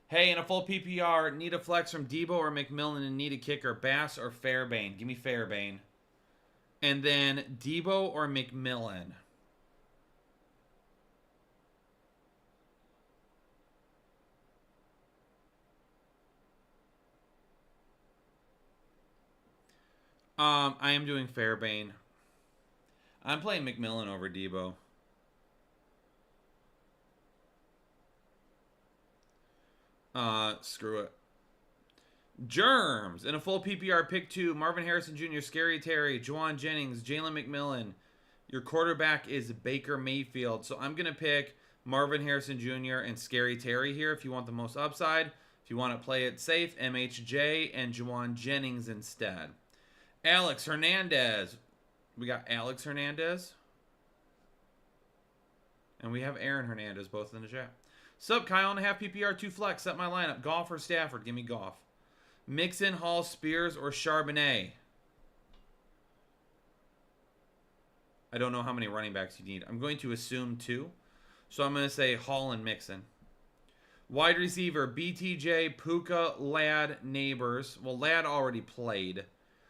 Hey, in a full PPR, need a flex from Debo or McMillan and need a kicker. Bass or Fairbairn? Give me Fairbairn. And then Debo or McMillan? I am doing Fairbairn. I'm playing McMillan over Debo. Screw it. Germs in a full PPR pick 2. Marvin Harrison Jr., Scary Terry, Juwan Jennings, Jalen McMillan. Your quarterback is Baker Mayfield. So I'm going to pick Marvin Harrison Jr. and Scary Terry here if you want the most upside. If you want to play it safe, MHJ and Juwan Jennings instead. Alex Hernandez. We got Alex Hernandez. And we have Aaron Hernandez both in the chat. Sup, Kyle, 1.5 PPR, 2 flex. Set my lineup. Goff or Stafford? Give me Goff. Mixon, Hall, Spears, or Charbonnet? I don't know how many running backs you need. I'm going to assume 2. So I'm going to say Hall and Mixon. Wide receiver, BTJ, Puka, Ladd, Neighbors. Well, Ladd already played.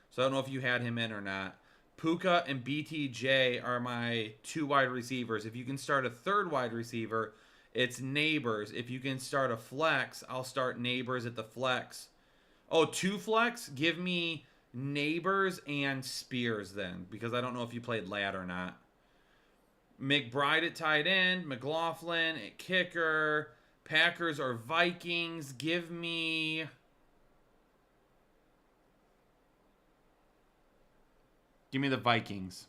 So I don't know if you had him in or not. Puka and BTJ are my 2 wide receivers. If you can start a 3rd wide receiver, it's Neighbors. If you can start a flex, I'll start Neighbors at the flex. Oh, 2 flex? Give me Neighbors and Spears then, because I don't know if you played Ladd or not. McBride at tight end, McLaughlin at kicker, Packers or Vikings. Give me... Give me the Vikings.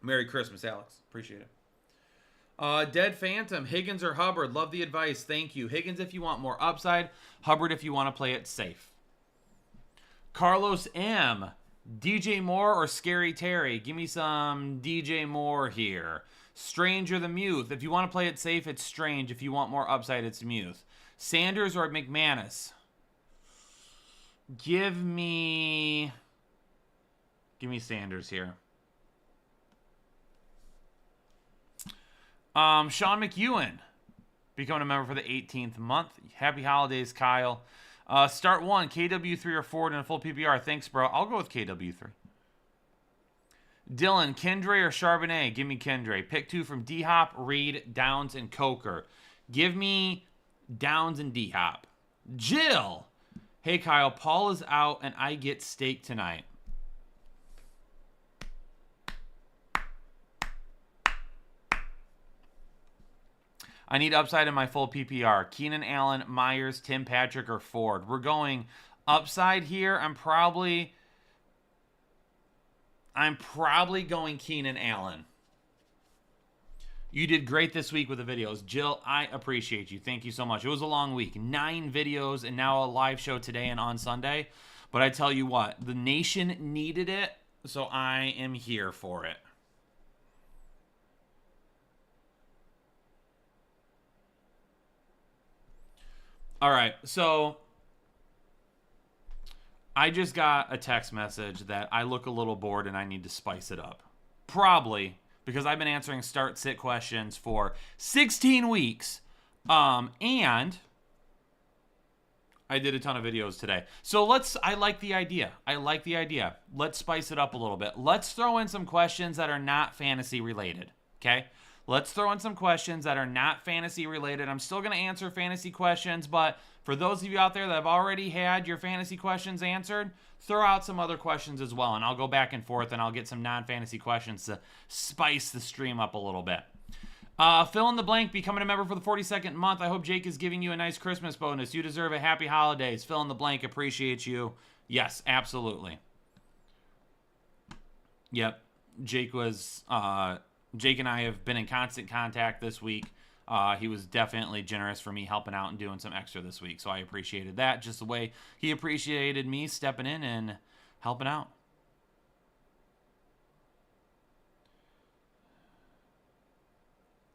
Merry Christmas, Alex. Appreciate it. Dead Phantom. Higgins or Hubbard? Love the advice. Thank you. Higgins if you want more upside. Hubbard if you want to play it safe. Carlos M. DJ Moore or Scary Terry? Give me some DJ Moore here. Strange or the Muth? If you want to play it safe, it's Strange. If you want more upside, it's Muth. Sanders or McManus? Give me Sanders here. Sean McEwen, becoming a member for the 18th month. Happy holidays, Kyle. Start 1, KW3 or Ford in a full PPR. Thanks, bro. I'll go with KW3. Dylan, Kendra or Charbonnet? Give me Kendra. Pick 2 from D-Hop, Reed, Downs, and Coker. Give me Downs and D-Hop. Jill. Hey, Kyle. Paul is out, and I get steak tonight. I need upside in my full PPR. Keenan Allen, Myers, Tim Patrick, or Ford. We're going upside here. I'm probably going Keenan Allen. You did great this week with the videos. Jill, I appreciate you. Thank you so much. It was a long week. 9 videos and now a live show today and on Sunday. But I tell you what, the nation needed it, so I am here for it. All right, so I just got a text message that I look a little bored and I need to spice it up. Probably because I've been answering start-sit questions for 16 weeks, and I did a ton of videos today. So I like the idea. Let's spice it up a little bit. Let's throw in some questions that are not fantasy related, okay? Let's throw in some questions that are not fantasy related. I'm still going to answer fantasy questions, but for those of you out there that have already had your fantasy questions answered, throw out some other questions as well, and I'll go back and forth, and I'll get some non-fantasy questions to spice the stream up a little bit. Fill in the blank, becoming a member for the 42nd month. I hope Jake is giving you a nice Christmas bonus. You deserve a happy holidays. Fill in the blank, appreciate you. Yes, absolutely. Yep, Jake and I have been in constant contact this week. He was definitely generous for me helping out and doing some extra this week. So I appreciated that, just the way he appreciated me stepping in and helping out.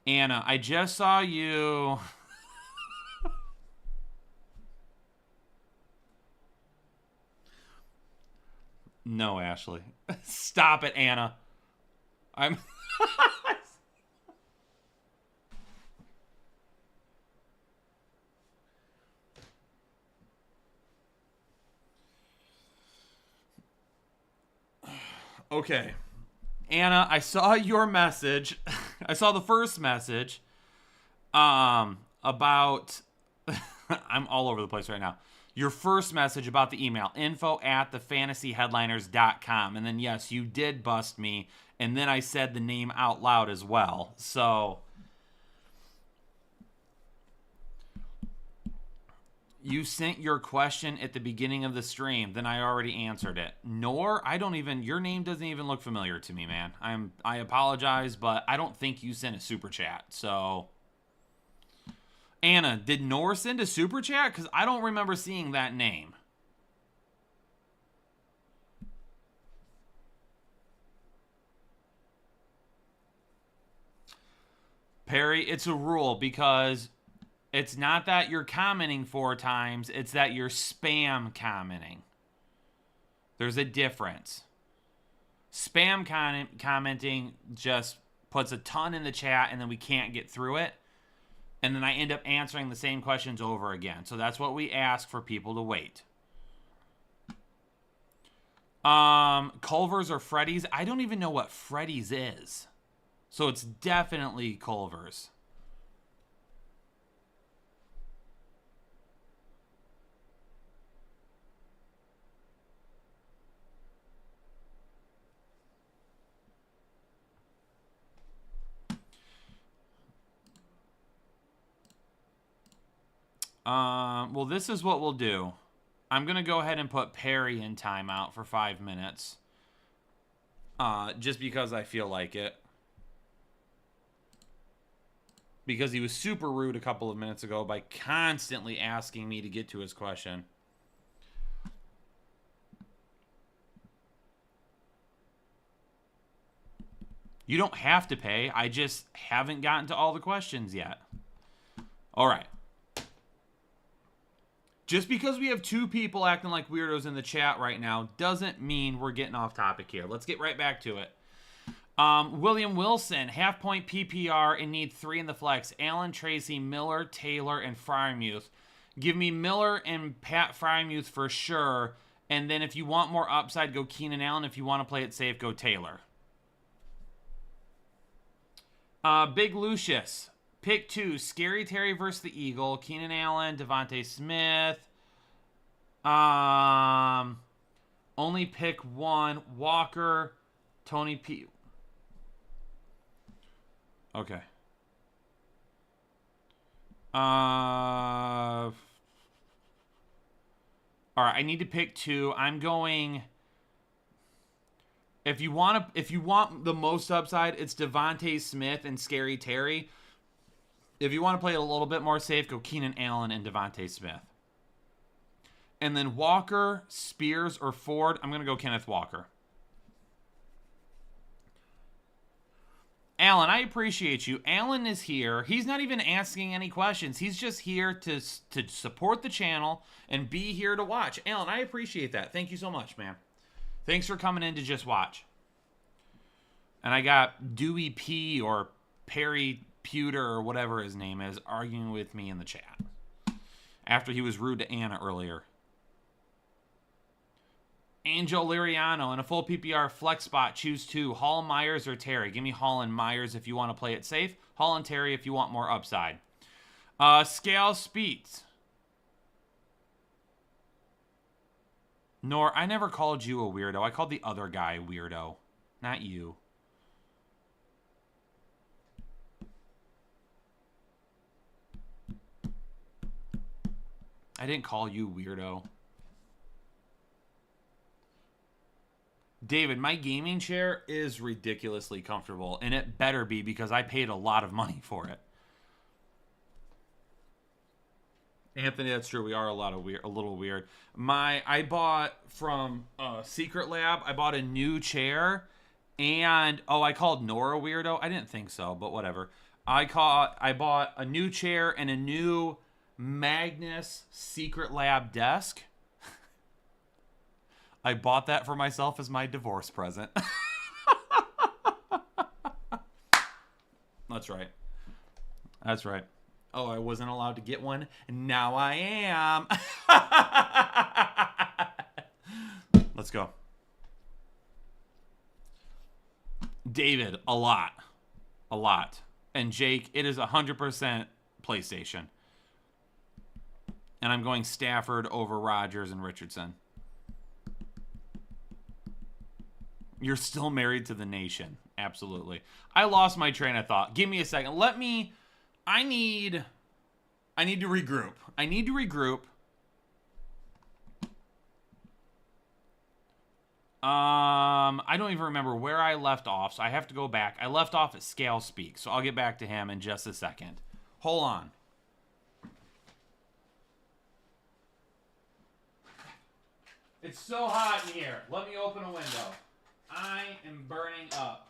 Anna, I just saw you. No, Ashley. Stop it, Anna. I'm... Okay. Anna, I saw your message. I saw the first message about I'm all over the place right now. Your first message about the email, info@thefantasyheadliners.com. And then, yes, you did bust me. And then I said the name out loud as well. So you sent your question at the beginning of the stream. Then I already answered it. Nor, your name doesn't even look familiar to me, man. I apologize, but I don't think you sent a super chat. So, Anna, did Nor send a super chat? Because I don't remember seeing that name. Perry, it's a rule because it's not that you're commenting 4 times, it's that you're spam commenting. There's a difference. Spam commenting just puts a ton in the chat and then we can't get through it. And then I end up answering the same questions over again. So that's what we ask for people to wait. Culver's or Freddy's? I don't even know what Freddy's is. So it's definitely Culver's. Well, this is what we'll do. I'm going to go ahead and put Perry in timeout for 5 minutes. Just because I feel like it. Because he was super rude a couple of minutes ago by constantly asking me to get to his question. You don't have to pay. I just haven't gotten to all the questions yet. All right. Just because we have 2 people acting like weirdos in the chat right now doesn't mean we're getting off topic here. Let's get right back to it. William Wilson, half-point PPR and need 3 in the flex. Allen, Tracy, Miller, Taylor, and Fryermuth. Give me Miller and Pat Fryermuth for sure. And then if you want more upside, go Keenan Allen. If you want to play it safe, go Taylor. Big Lucius. Pick 2. Scary Terry versus the Eagle. Keenan Allen, Devontae Smith. Only pick 1. Walker, Tony P. Okay. All right, I need to pick 2. I'm going. If you want the most upside, it's Devontae Smith and Scary Terry. If you want to play a little bit more safe, go Keenan Allen and Devontae Smith. And then Walker, Spears, or Ford, I'm going to go Kenneth Walker. Alan, I appreciate you. Alan is here. He's not even asking any questions. He's just here to support the channel and be here to watch. Alan, I appreciate that. Thank you so much, man. Thanks for coming in to just watch. And I got Dewey P or Perry Pewter or whatever his name is arguing with me in the chat after he was rude to Anna earlier. Angel Liriano in a full PPR flex spot. Choose 2. Hall, Myers, or Terry. Give me Hall and Myers if you want to play it safe. Hall and Terry if you want more upside. Scale Speeds. Nor, I never called you a weirdo. I called the other guy weirdo. Not you. I didn't call you weirdo. David, my gaming chair is ridiculously comfortable, and it better be because I paid a lot of money for it. Anthony, that's true. We are a little weird. I bought from Secret Lab. I bought a new chair, and I called Nora weirdo. I didn't think so, but whatever. I bought a new chair and a new Magnus Secret Lab desk. I bought that for myself as my divorce present. That's right. That's right. Oh, I wasn't allowed to get one. Now I am. Let's go. David, a lot. A lot. And Jake, it is 100% PlayStation. And I'm going Stafford over Rodgers and Richardson. You're still married to the nation. Absolutely. I lost my train of thought. Give me a second. I need to regroup. I need to regroup. I don't even remember where I left off, so I have to go back. I left off at Scale Speak, so I'll get back to him in just a second. Hold on. It's so hot in here. Let me open a window. I am burning up.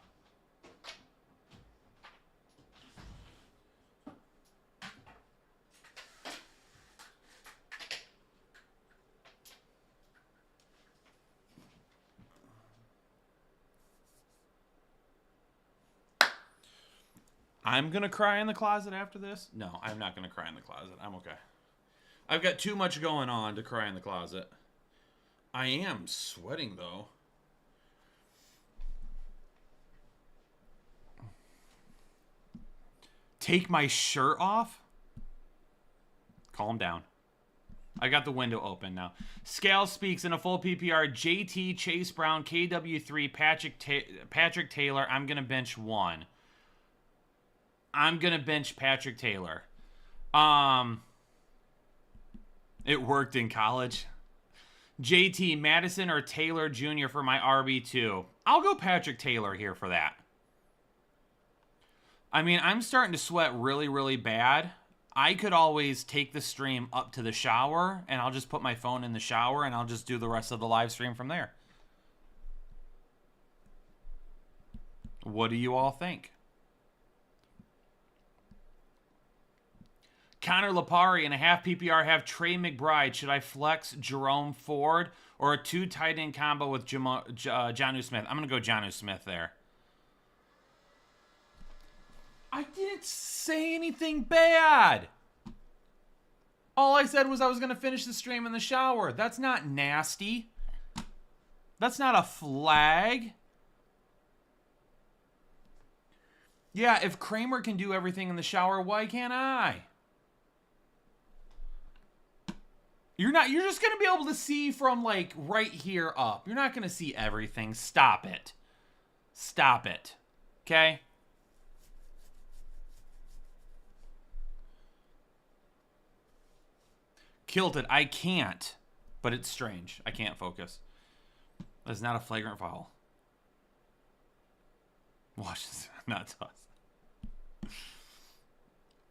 I'm going to cry in the closet after this? No, I'm not going to cry in the closet. I'm okay. I've got too much going on to cry in the closet. I am sweating, though. Take my shirt off? Calm down. I got the window open now. Scale Speaks in a full PPR. JT, Chase Brown, KW3, Patrick Taylor. I'm going to bench 1. I'm going to bench Patrick Taylor. It worked in college. JT, Madison, or Taylor Jr. for my RB2. I'll go Patrick Taylor here for that. I mean, I'm starting to sweat really, really bad. I could always take the stream up to the shower, and I'll just put my phone in the shower, and I'll just do the rest of the live stream from there. What do you all think? Connor Lapari in a half PPR have Trey McBride. Should I flex Jerome Ford or a 2 tight end combo with Jonnu Smith? I'm going to go Jonnu Smith there. I didn't say anything bad. All I said was I was going to finish the stream in the shower. That's not nasty. That's not a flag. Yeah, if Kramer can do everything in the shower, why can't I? You're just going to be able to see from like right here up. You're not going to see everything. Stop it. Stop it. Okay? Kilted, I can't. But it's strange. I can't focus. That's not a flagrant foul. Watch this. Not toss.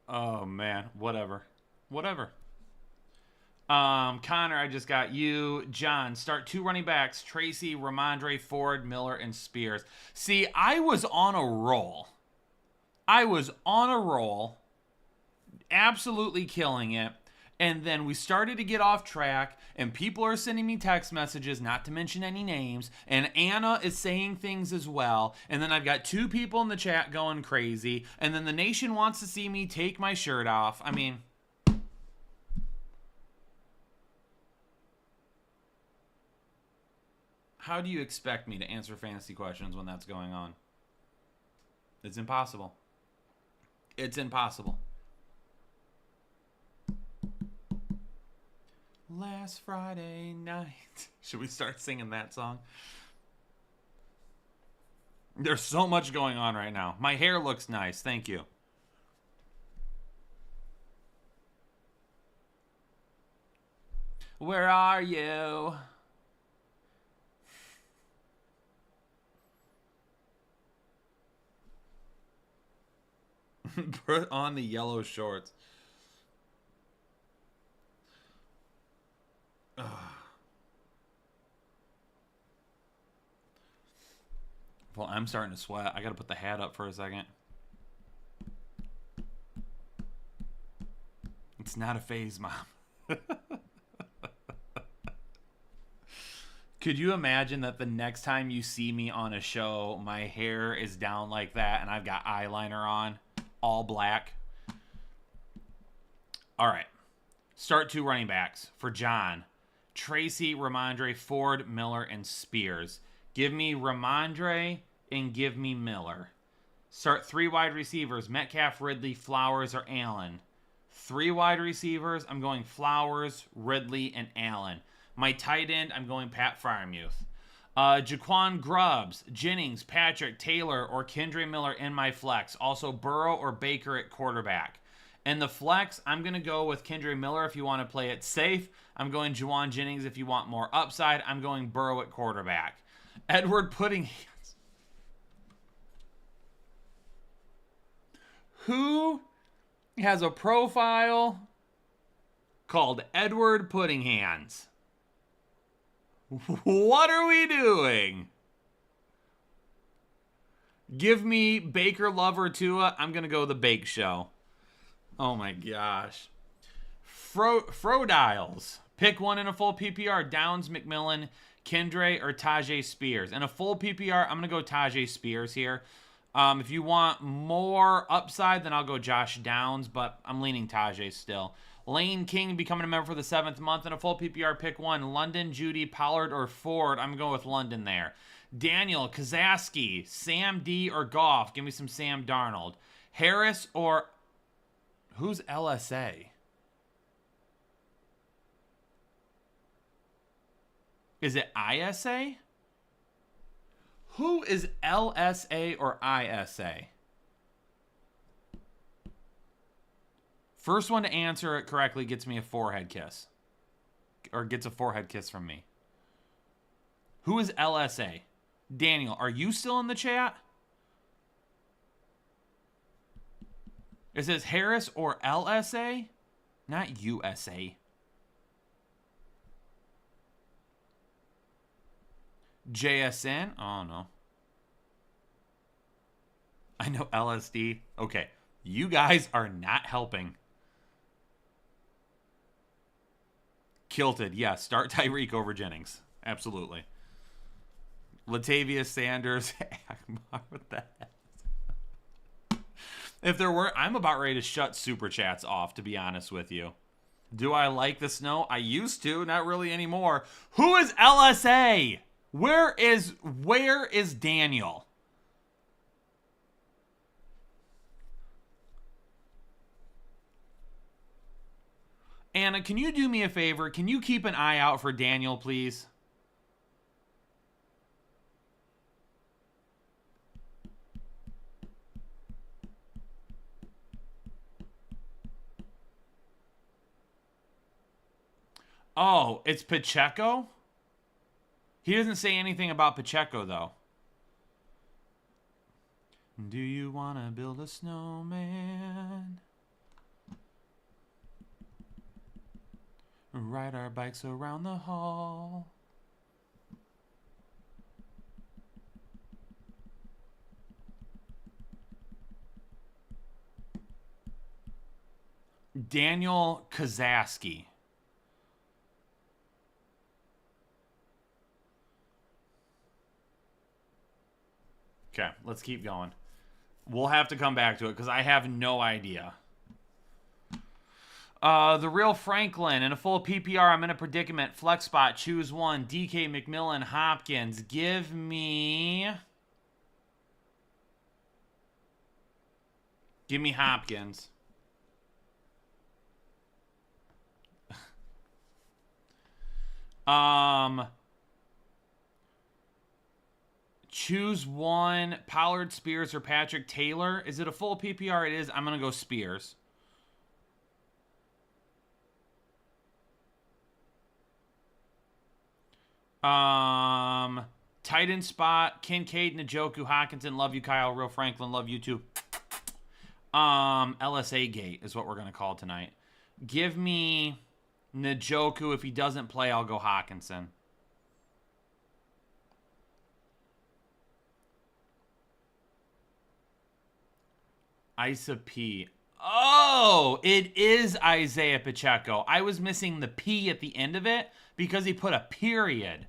Oh, man. Whatever. Connor, I just got you. John, start 2 running backs. Tracy, Ramondre, Ford, Miller, and Spears. See, I was on a roll. Absolutely killing it. And then we started to get off track, and people are sending me text messages, not to mention any names, and Anna is saying things as well, and then I've got 2 people in the chat going crazy, and then the nation wants to see me take my shirt off. I mean, how do you expect me to answer fantasy questions when that's going on? It's impossible. It's impossible. Last Friday night. Should we start singing that song? There's so much going on right now. My hair looks nice. Thank you. Where are you? Put on the yellow shorts. Ugh. Well, I'm starting to sweat. I gotta put the hat up for a second. It's not a phase, Mom. Could you imagine that the next time you see me on a show, my hair is down like that and I've got eyeliner on, all black? All right. Start 2 running backs for John. Tracy, Ramondre, Ford, Miller, and Spears. Give me Ramondre and give me Miller. Start 3 wide receivers. Metcalf, Ridley, Flowers, or Allen. 3 wide receivers. I'm going Flowers, Ridley, and Allen. My tight end, I'm going Pat Freiermuth. Jaquan Grubbs, Jennings, Patrick, Taylor, or Kendre Miller in my flex. Also Burrow or Baker at quarterback. And the flex, I'm going to go with Kendre Miller if you want to play it safe. I'm going Juwan Jennings if you want more upside. I'm going Burrow at quarterback. Edward Puddinghands. Who has a profile called Edward Puddinghands? What are we doing? Give me Baker, Love, or Tua. I'm going to go the Bake Show. Oh my gosh. Frodiles. Pick one in a full PPR. Downs, McMillan, Kendre, or Tajay Spears. In a full PPR, I'm going to go Tajay Spears here. If you want more upside, then I'll go Josh Downs, but I'm leaning Tajay still. Lane King becoming a member for the 7th month. In a full PPR, pick one. London, Judy, Pollard, or Ford. I'm going with London there. Daniel, Kazaski, Sam D, or Goff. Give me some Sam Darnold. Harris or... Who's LSA? Is it ISA? Who is LSA or ISA? First one to answer it correctly gets me a forehead kiss. Or gets a forehead kiss from me. Who is LSA? Daniel, are you still in the chat? It says Harris or LSA, not USA. JSN? Oh, no. I know LSD. Okay. You guys are not helping. Kilted. Yeah, start Tyreek over Jennings. Absolutely. Latavius Sanders. What the heck? If there were, I'm about ready to shut Super Chats off, to be honest with you. Do I like the snow? I used to, not really anymore. Who is LSA? Where is Daniel? Anna, can you do me a favor? Can you keep an eye out for Daniel, please? Oh, it's Pacheco? He doesn't say anything about Pacheco, though. Do you want to build a snowman? Ride our bikes around the hall. Daniel Kazaski. Okay, let's keep going. We'll have to come back to it because I have no idea. The real Franklin in a full PPR. I'm in a predicament. Flex spot. Choose one. DK, McMillan, Hopkins. Give me Hopkins. Choose one. Pollard, Spears, or Patrick Taylor. Is it a full PPR? It is. I'm going to go Spears. Tight end spot. Kincaid, Njoku, Hawkinson. Love you, Kyle. Real Franklin. Love you, too. LSA gate is what we're going to call tonight. Give me Njoku. If he doesn't play, I'll go Hawkinson. Isa P. Oh, it is Isaiah Pacheco. I was missing the P at the end of it because he put a period.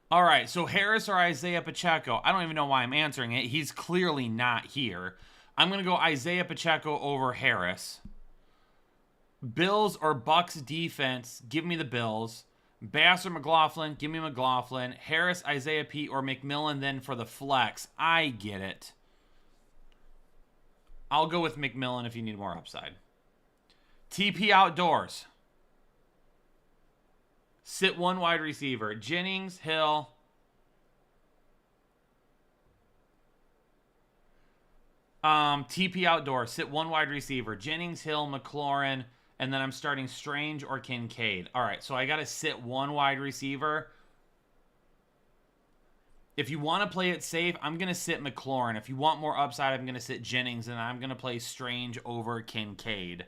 All right, so Harris or Isaiah Pacheco. I don't even know why I'm answering it. He's clearly not here. I'm going to go Isaiah Pacheco over Harris. Bills or Bucks defense. Give me the Bills. Bass or McLaughlin. Give me McLaughlin. Harris, Isaiah P. or McMillan then for the flex. I get it. I'll go with McMillan if you need more upside. TP Outdoors. Sit one wide receiver. Jennings, Hill. TP Outdoors. Sit one wide receiver. Jennings, Hill, McLaurin. And then I'm starting Strange or Kincaid. All right, so I got to sit one wide receiver. If you want to play it safe, I'm going to sit McLaurin. If you want more upside, I'm going to sit Jennings, and I'm going to play Strange over Kincaid.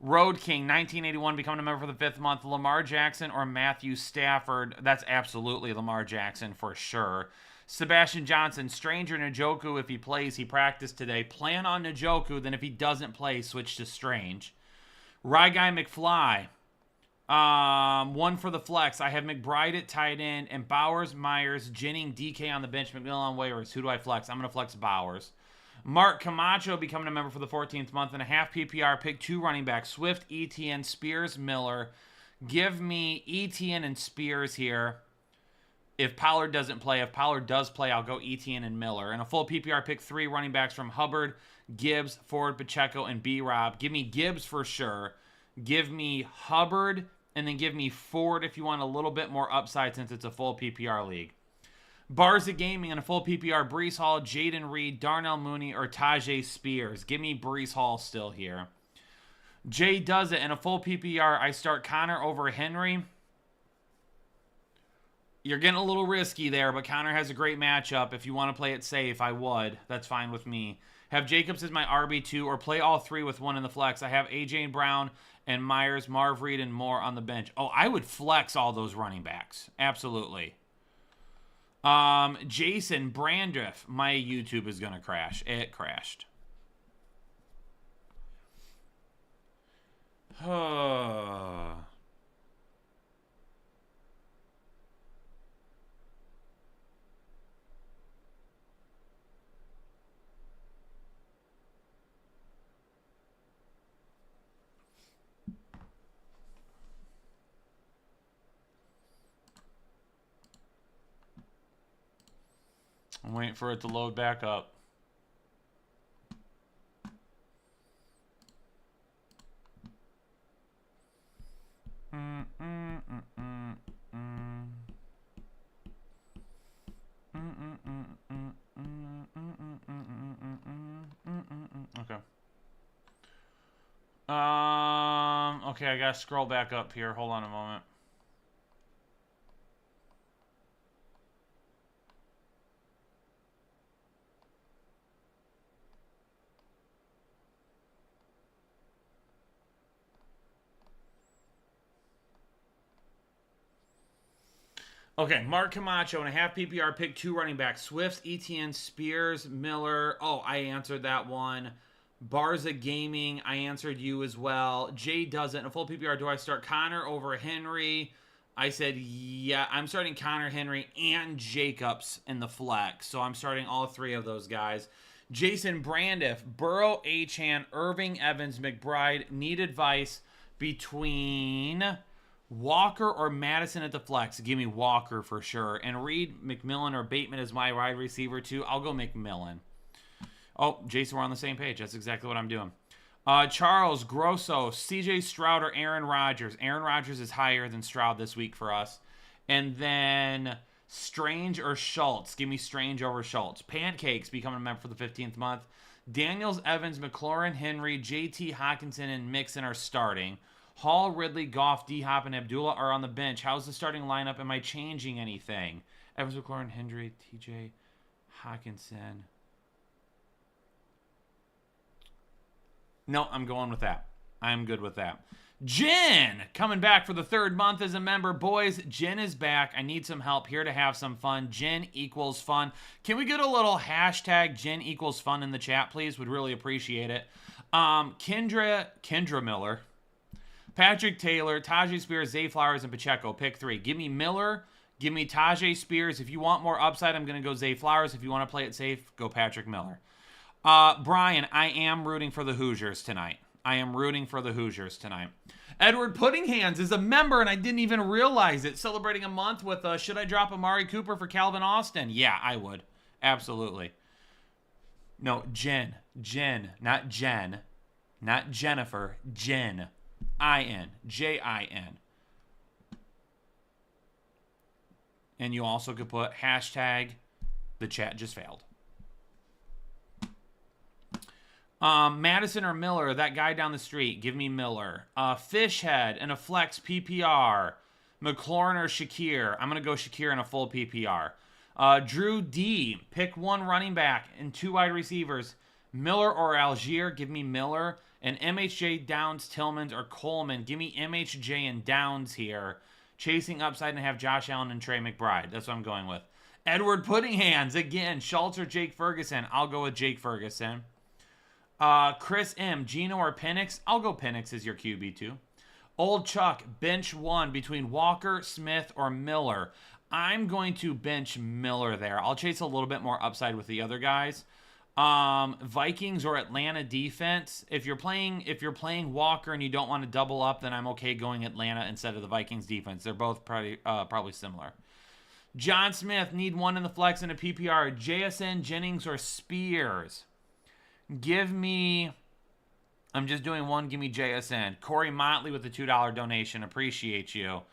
Road King, 1981, becoming a member for the 5th month. Lamar Jackson or Matthew Stafford. That's absolutely Lamar Jackson for sure. Sebastian Johnson, Strange or Njoku. If he plays, he practiced today. Plan on Njoku. Then if he doesn't play, switch to Strange. Rye Guy McFly. One for the flex. I have McBride at tight end and Bowers, Myers, Jennings, DK on the bench, McMillan on waivers. Who do I flex? I'm going to flex Bowers. Mark Camacho becoming a member for the 14th month and a half PPR. Pick 2 running backs. Swift, Etienne, Spears, Miller. Give me Etienne and Spears here. If Pollard doesn't play. If Pollard does play, I'll go Etienne and Miller. And a full PPR, pick 3 running backs from Hubbard, Gibbs, Ford, Pacheco, and B-Rob. Give me Gibbs for sure. Give me Hubbard. And then give me Ford if you want a little bit more upside since it's a full PPR league. Barza Gaming and a full PPR. Breece Hall, Jaden Reed, Darnell Mooney, or Tajay Spears. Give me Breece Hall still here. Jay does it. In a full PPR, I start Connor over Henry. You're getting a little risky there, but Connor has a great matchup. If you want to play it safe, I would. That's fine with me. Have Jacobs as my RB2 or play all 3 with 1 in the flex. I have A.J. Brown and Myers, Marv Reed, and more on the bench. Oh, I would flex all those running backs. Absolutely. Jason Brandriff. My YouTube is going to crash. It crashed. I'm waiting for it to load back up. Okay, I gotta scroll back up here. Hold on a moment. Okay, Mark Camacho in a half PPR pick 2 running backs. Swifts, ETN, Spears, Miller. Oh, I answered that one. Barza Gaming, I answered you as well. Jay does it. In a full PPR, do I start Connor over Henry? I said, yeah, I'm starting Connor, Henry, and Jacobs in the flex. So I'm starting all 3 of those guys. Jason Brandiff, Burrow, Achane, Irving, Evans, McBride. Need advice between Walker or Madison at the flex. Give me Walker for sure. And Reed, McMillan, or Bateman is my wide receiver too. I'll go McMillan. Oh, Jason, we're on the same page. That's exactly what I'm doing. Charles, Grosso, CJ Stroud, or Aaron Rodgers. Aaron Rodgers is higher than Stroud this week for us. And then Strange or Schultz. Give me Strange over Schultz. Pancakes becoming a member for the 15th month. Daniels, Evans, McLaurin, Henry, JT, Hawkinson, and Mixon are starting. Hall, Ridley, Goff, D-Hop, and Abdullah are on the bench. How's the starting lineup? Am I changing anything? Evans, McLaurin, Henry, TJ, Hawkinson. No, I'm going with that. I'm good with that. Jen, coming back for the 3rd month as a member. Boys, Jen is back. I need some help here to have some fun. Jen equals fun. Can we get a little hashtag Jen equals fun in the chat, please? Would really appreciate it. Kendra Miller, Patrick Taylor, Tajay Spears, Zay Flowers, and Pacheco. Pick 3. Give me Miller. Give me Tajay Spears. If you want more upside, I'm going to go Zay Flowers. If you want to play it safe, go Patrick Miller. Brian, I am rooting for the Hoosiers tonight. Edward Puddinghands is a member, and I didn't even realize it. Celebrating a month with, should I drop Amari Cooper for Calvin Austin? Yeah, I would. Absolutely. No, Jen, not Jen. Not Jennifer, Jen. I-N. J-I-N. And you also could put hashtag the chat just failed. Madison or Miller, that guy down the street, give me Miller. Fishhead and a flex PPR. McLaurin or Shakir. I'm going to go Shakir in a full PPR. Drew D, pick 1 running back and 2 wide receivers. Miller or Algier, give me Miller. And MHJ, Downs, Tillman, or Coleman. Give me MHJ and Downs here. Chasing upside and have Josh Allen and Trey McBride. That's what I'm going with. Edward Puddinghands, again. Schultz or Jake Ferguson. I'll go with Jake Ferguson. Chris M, Gino or Penix. I'll go Penix as your QB2. Old Chuck, bench 1 between Walker, Smith, or Miller. I'm going to bench Miller there. I'll chase a little bit more upside with the other guys. Vikings or Atlanta defense. If you're playing Walker and you don't want to double up, then I'm okay going Atlanta instead of the Vikings defense. They're both probably similar. John Smith, need 1 in the flex and a PPR. JSN, Jennings, or Spears. Give me, I'm just doing 1. Give me JSN. Corey Motley with the $2 donation. Appreciate you.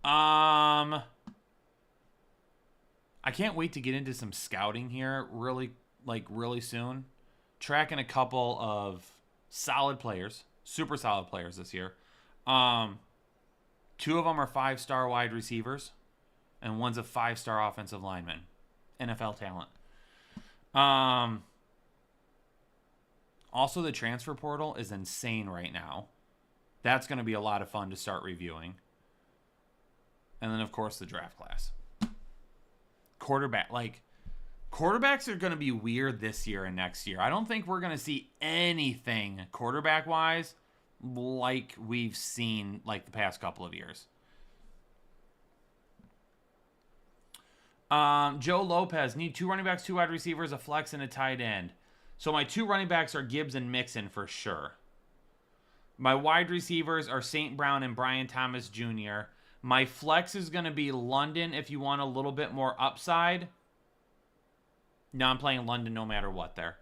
I can't wait to get into some scouting here really soon. Tracking a couple of solid players, super solid players this year. 2 of them are 5-star wide receivers, and one's a 5-star offensive lineman. NFL talent. Also, the transfer portal is insane right now. That's going to be a lot of fun to start reviewing. And then, of course, the draft class. Quarterbacks are going to be weird this year and next year. I don't think we're going to see anything quarterback-wise like we've seen like the past couple of years. Joe Lopez, need 2 running backs, 2 wide receivers, a flex, and a tight end. So my 2 running backs are Gibbs and Mixon for sure. My wide receivers are St. Brown and Brian Thomas Jr. My flex is going to be London if you want a little bit more upside. No, I'm playing London no matter what there.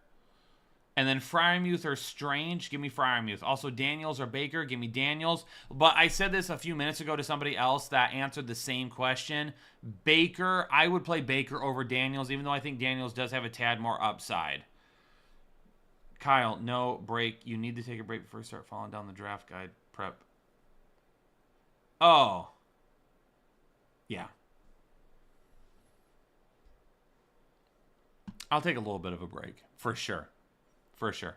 And then Freiermuth or Strange, give me Freiermuth. Also Daniels or Baker, give me Daniels. But I said this a few minutes ago to somebody else that answered the same question. Baker, I would play Baker over Daniels, even though I think Daniels does have a tad more upside. Kyle, no break. You need to take a break before you start falling down the draft guide prep. Oh. Yeah. I'll take a little bit of a break. For sure. For sure.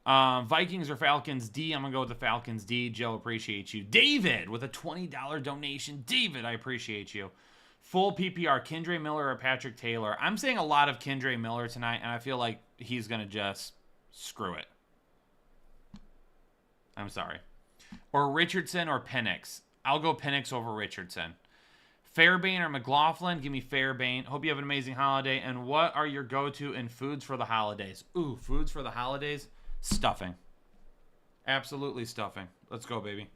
Vikings or Falcons D. I'm going to go with the Falcons D. Joe, appreciate you. David with a $20 donation. David, I appreciate you. Full PPR, Kendre Miller or Patrick Taylor. I'm saying a lot of Kendre Miller tonight, and I feel like he's going to just screw it. I'm sorry. Or Richardson or Penix. I'll go Penix over Richardson. Fairbairn or McLaughlin? Give me Fairbairn. Hope you have an amazing holiday. And what are your go-to and foods for the holidays? Ooh, foods for the holidays? Stuffing. Absolutely stuffing. Let's go, baby.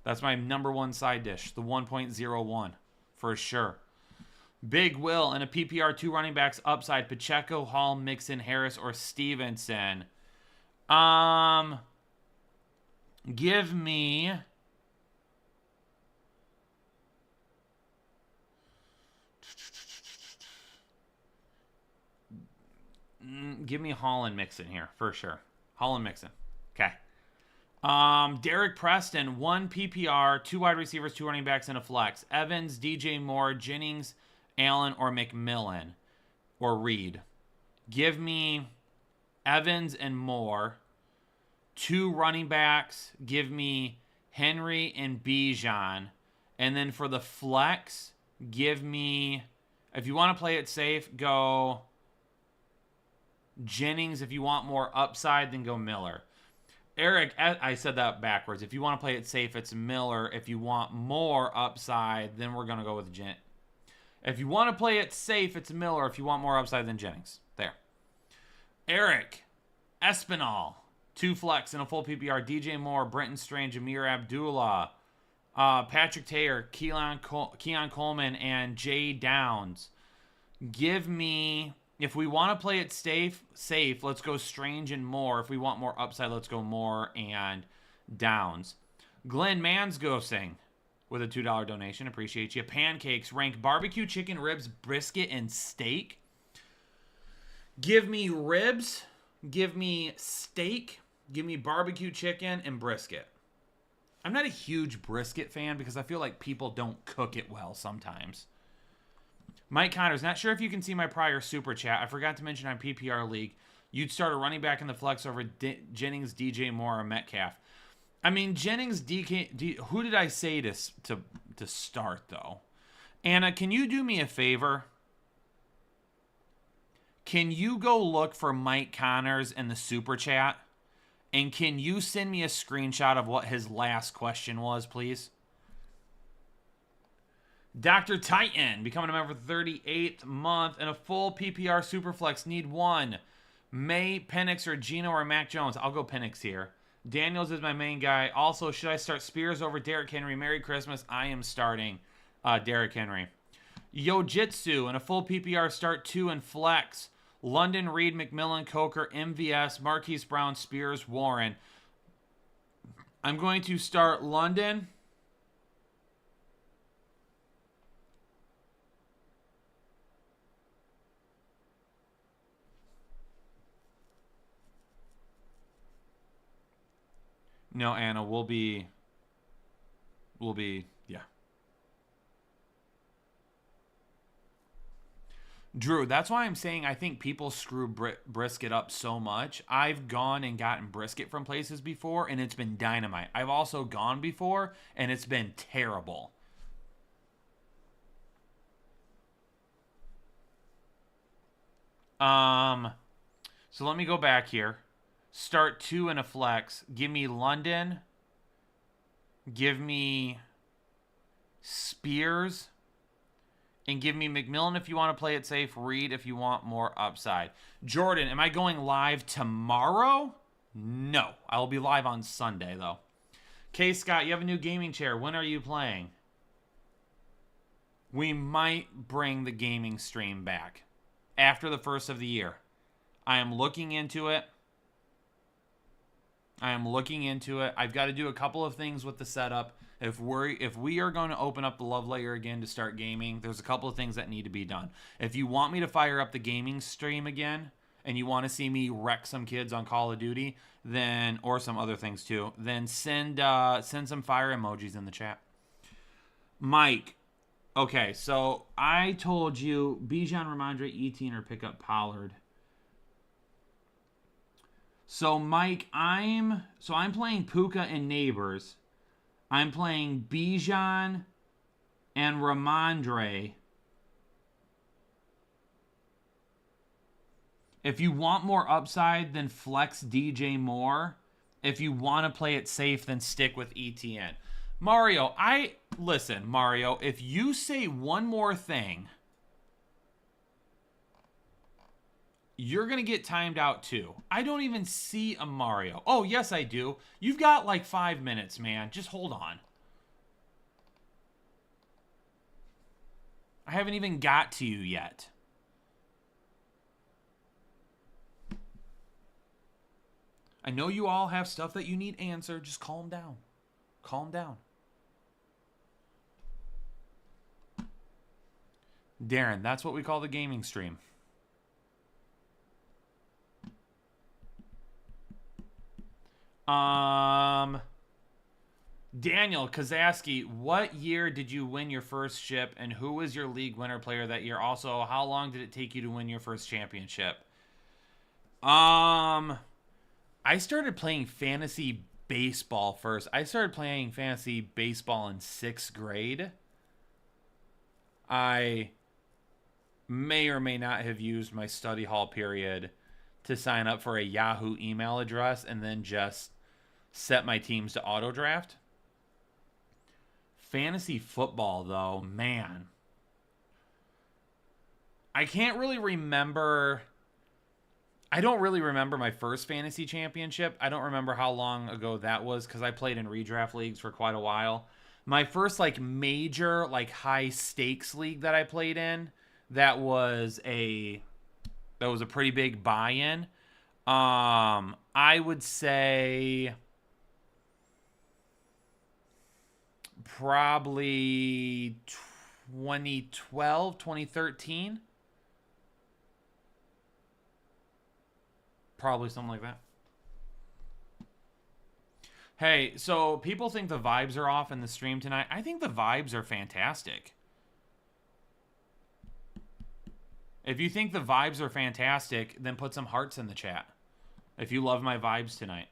That's my number one side dish. The 1.01. For sure. Big Will and a PPR 2 running backs upside. Pacheco, Hall, Mixon, Harris, or Stevenson. Give me... Give me Hall and Mixon here, for sure. Hall and Mixon. Okay. Derek Preston, 1 PPR, 2 wide receivers, 2 running backs, and a flex. Evans, DJ Moore, Jennings, Allen, or McMillan, or Reed. Give me Evans and Moore. 2 running backs. Give me Henry and Bijan. And then for the flex, give me, if you want to play it safe, go Jennings. If you want more upside, then go Miller. Eric, I said that backwards. If you want to play it safe, it's Miller. If you want more upside, then we're going to go with If you want to play it safe, it's Miller. If you want more upside, then Jennings. There. Eric, Espinal, 2 flex and a full PPR. DJ Moore, Brenton Strange, Amir Abdullah, Patrick Taylor, Keon Coleman, and Jay Downs. Give me... If we want to play it safe, let's go Strange and Moore. If we want more upside, let's go Moore and Downs. Glenn Mansgosing with a $2 donation. Appreciate you. Pancakes rank barbecue chicken, ribs, brisket, and steak. Give me ribs. Give me steak. Give me barbecue chicken and brisket. I'm not a huge brisket fan because I feel like people don't cook it well sometimes. Mike Connors, not sure if you can see my prior super chat. I forgot to mention on PPR League, you'd start a running back in the flex over Jennings, DJ Moore, or Metcalf. I mean, Jennings, who did I say to start, though? Anna, can you do me a favor? Can you go look for Mike Connors in the super chat? And can you send me a screenshot of what his last question was, please? Dr. Titan, becoming a member for the 38th month, and a full PPR Superflex. Need 1. May, Penix, or Gino, or Mac Jones. I'll go Penix here. Daniels is my main guy. Also, should I start Spears over Derrick Henry? Merry Christmas. I am starting Derrick Henry. Yojitsu, and a full PPR start 2 and flex. London, Reed, McMillan, Coker, MVS, Marquise Brown, Spears, Warren. I'm going to start London. No, Anna, we'll be, yeah. Drew, that's why I'm saying I think people screw brisket up so much. I've gone and gotten brisket from places before, and it's been dynamite. I've also gone before, and it's been terrible. So let me go back here. Start 2 in a flex. Give me London. Give me Spears. And give me McMillan if you want to play it safe. Reed if you want more upside. Jordan, am I going live tomorrow? No. I will be live on Sunday, though. K. Scott, you have a new gaming chair. When are you playing? We might bring the gaming stream back after the first of the year. I am looking into it. I've got to do a couple of things with the setup. If we are going to open up the Love Layer again to start gaming, there's a couple of things that need to be done. If you want me to fire up the gaming stream again and you want to see me wreck some kids on Call of Duty, then, or some other things too, then send some fire emojis in the chat. Mike, okay, so I told you Bijan, Ramondre, Etienne, or pick up Pollard. So Mike, I'm playing Puka and Neighbors. I'm playing Bijan and Ramondre. If you want more upside, then flex DJ Moore. If you want to play it safe, then stick with ETN. Mario, listen, Mario, if you say one more thing, you're going to get timed out too. I don't even see a Mario. Oh, yes, I do. You've got like 5 minutes, man. Just hold on. I haven't even got to you yet. I know you all have stuff that you need answered. Just calm down. Calm down. Darren, that's what we call the gaming stream. Daniel Kazaski, what year did you win your first ship, and who was your league winner player that year? Also, how long did it take you to win your first championship? I started playing fantasy baseball first. I started playing fantasy baseball in 6th grade. I may or may not have used my study hall period to sign up for a Yahoo email address and then just set my teams to auto draft. Fantasy football, though, man. I can't really remember. I don't really remember my first fantasy championship. I don't remember how long ago that was because I played in redraft leagues for quite a while. My first major high stakes league that I played in, that was a pretty big buy-in. I would say probably 2012, 2013. Probably something like that. Hey, so people think the vibes are off in the stream tonight. I think the vibes are fantastic. If you think the vibes are fantastic, then put some hearts in the chat. If you love my vibes tonight.